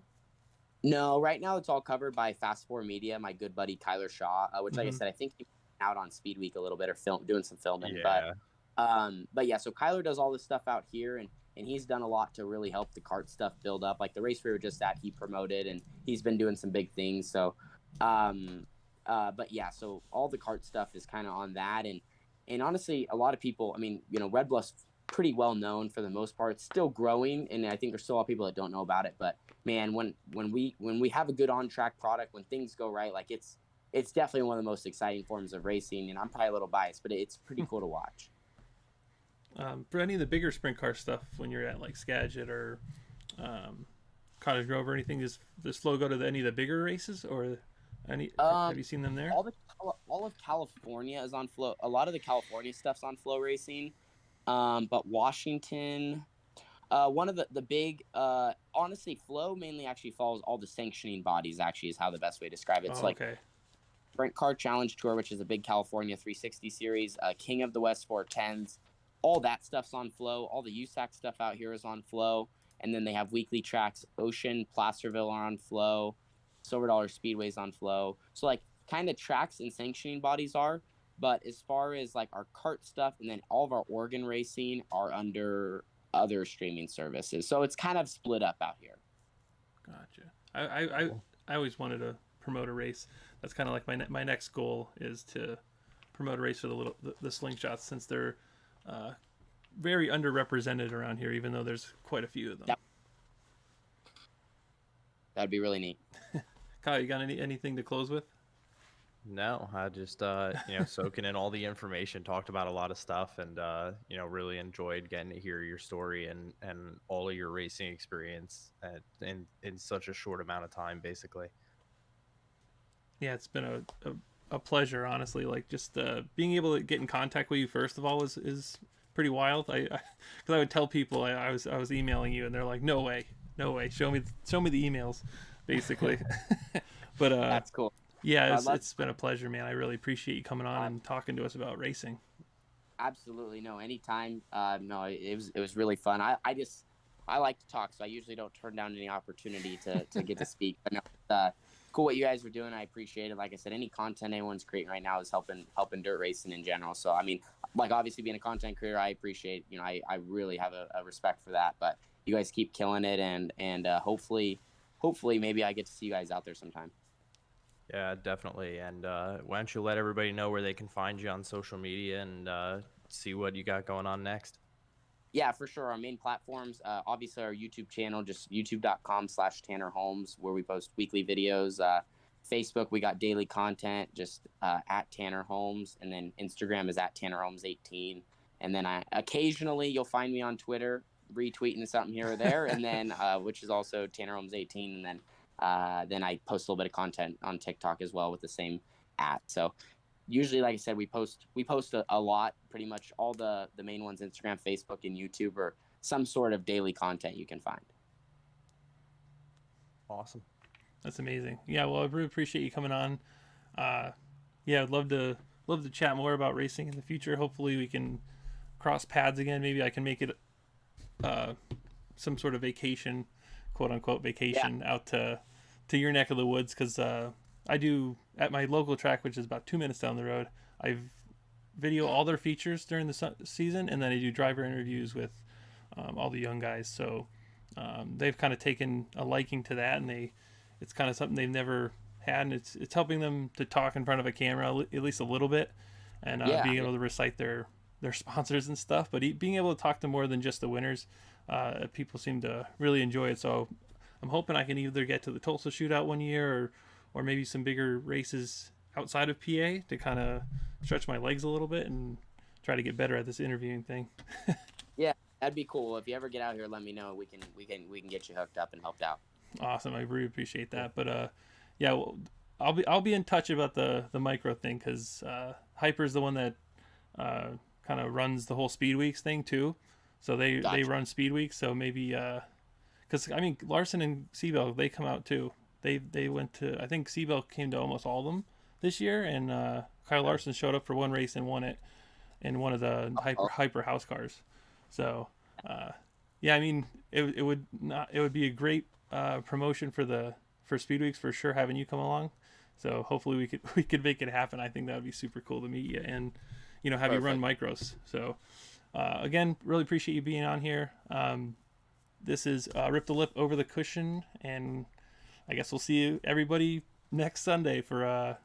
No, right now it's all covered by Fast Four Media, my good buddy Kyler Shaw, which, like I said, I think he's out on Speed Week a little bit or doing some filming. Yeah. But yeah, so Kyler does all this stuff out here, and he's done a lot to really help the kart stuff build up. Like the race we were just at, he promoted, and he's been doing some big things. So, but yeah, so all the kart stuff is kind of on that, and honestly, a lot of people. I mean, Red Bluff's pretty well known for the most part. It's still growing, and I think there's still a lot of people that don't know about it. But man, when we have a good on track product, when things go right, like it's definitely one of the most exciting forms of racing. And I'm probably a little biased, but it's pretty cool to watch. For any of the bigger sprint car stuff, when you're at like Skagit or Cottage Grove or anything, does Flow go to any of the bigger races, or have you seen them there? All of California is on Flow. A lot of the California stuff's on Flow Racing, but Washington, one of the big, honestly, Flow mainly actually follows all the sanctioning bodies. Actually, is how the best way to describe it. It's okay. Sprint Car Challenge Tour, which is a big California 360 series, King of the West 410s. All that stuff's on Flow. All the USAC stuff out here is on Flow. And then they have weekly tracks. Ocean, Placerville are on Flow. Silver Dollar Speedway's on Flow. So, like, kind of tracks and sanctioning bodies are. But as far as, like, our kart stuff and then all of our Oregon racing are under other streaming services. So it's kind of split up out here. Gotcha. I always wanted to promote a race. That's kind of like my next goal is to promote a race for the Slingshots, since they're very underrepresented around here, even though there's quite a few of them. Yep. That'd be really neat. Kyle, you got anything to close with? No, I just soaking in all the information, talked about a lot of stuff, and really enjoyed getting to hear your story and all of your racing experience in such a short amount of time, basically. Yeah, it's been a pleasure, honestly. Like, just being able to get in contact with you first of all is pretty wild. Because I would tell people I was emailing you, and they're like, no way, show me the emails, basically. But that's cool. Yeah, it's been a pleasure, man. I really appreciate you coming on and talking to us about racing. Absolutely, no, anytime. No, it was really fun. I like to talk, so I usually don't turn down any opportunity to get to speak. But no, cool what you guys were doing. I appreciate it. Like I said, any content anyone's creating right now is helping dirt racing in general. So I mean, like, obviously being a content creator, I appreciate. I really have a respect for that. But you guys keep killing it, and hopefully maybe I get to see you guys out there sometime. Yeah, definitely. And why don't you let everybody know where they can find you on social media and see what you got going on next? Yeah, for sure. Our main platforms, obviously our YouTube channel, just youtube.com/Tanner Holmes, where we post weekly videos. Facebook, we got daily content, just at Tanner Holmes. And then Instagram is at Tanner Holmes 18. And then occasionally you'll find me on Twitter retweeting something here or there. And then, which is also Tanner Holmes 18. And then I post a little bit of content on TikTok as well with the same @ So usually, like I said, we post a lot, pretty much all the main ones, Instagram, Facebook, and YouTube, or some sort of daily content you can find. Awesome. That's amazing. Yeah, well, I really appreciate you coming on. I'd love to chat more about racing in the future. Hopefully we can cross paths again. Maybe I can make it some sort of vacation, quote unquote vacation, out to your neck of the woods, because I do at my local track, which is about 2 minutes down the road. I video all their features during the season, and then I do driver interviews with all the young guys. So they've kind of taken a liking to that, and it's kind of something they've never had, and it's helping them to talk in front of a camera at least a little bit, and being able to recite their sponsors and stuff. But being able to talk to more than just the winners, people seem to really enjoy it. So I'm hoping I can either get to the Tulsa Shootout one year, or maybe some bigger races outside of PA to kind of stretch my legs a little bit and try to get better at this interviewing thing. Yeah, that'd be cool. If you ever get out here, let me know. We can get you hooked up and helped out. Awesome. I really appreciate that. But well, I'll be in touch about the micro thing, because Hyper's the one that kind of runs the whole Speed Weeks thing too. So they run Speed Weeks. So maybe because I mean, Larson and Seabell, they come out too. They went to, I think Seabell came to almost all of them. this year, and Kyle Larson showed up for one race and won it in one of the hyper house cars. So yeah, I mean it would be a great promotion for Speed Weeks for sure, having you come along. So hopefully we could make it happen. I think that would be super cool to meet you and have you run micros. So again, really appreciate you being on here. This is Rip the Lip Over the Cushion, and I guess we'll see you everybody next Sunday for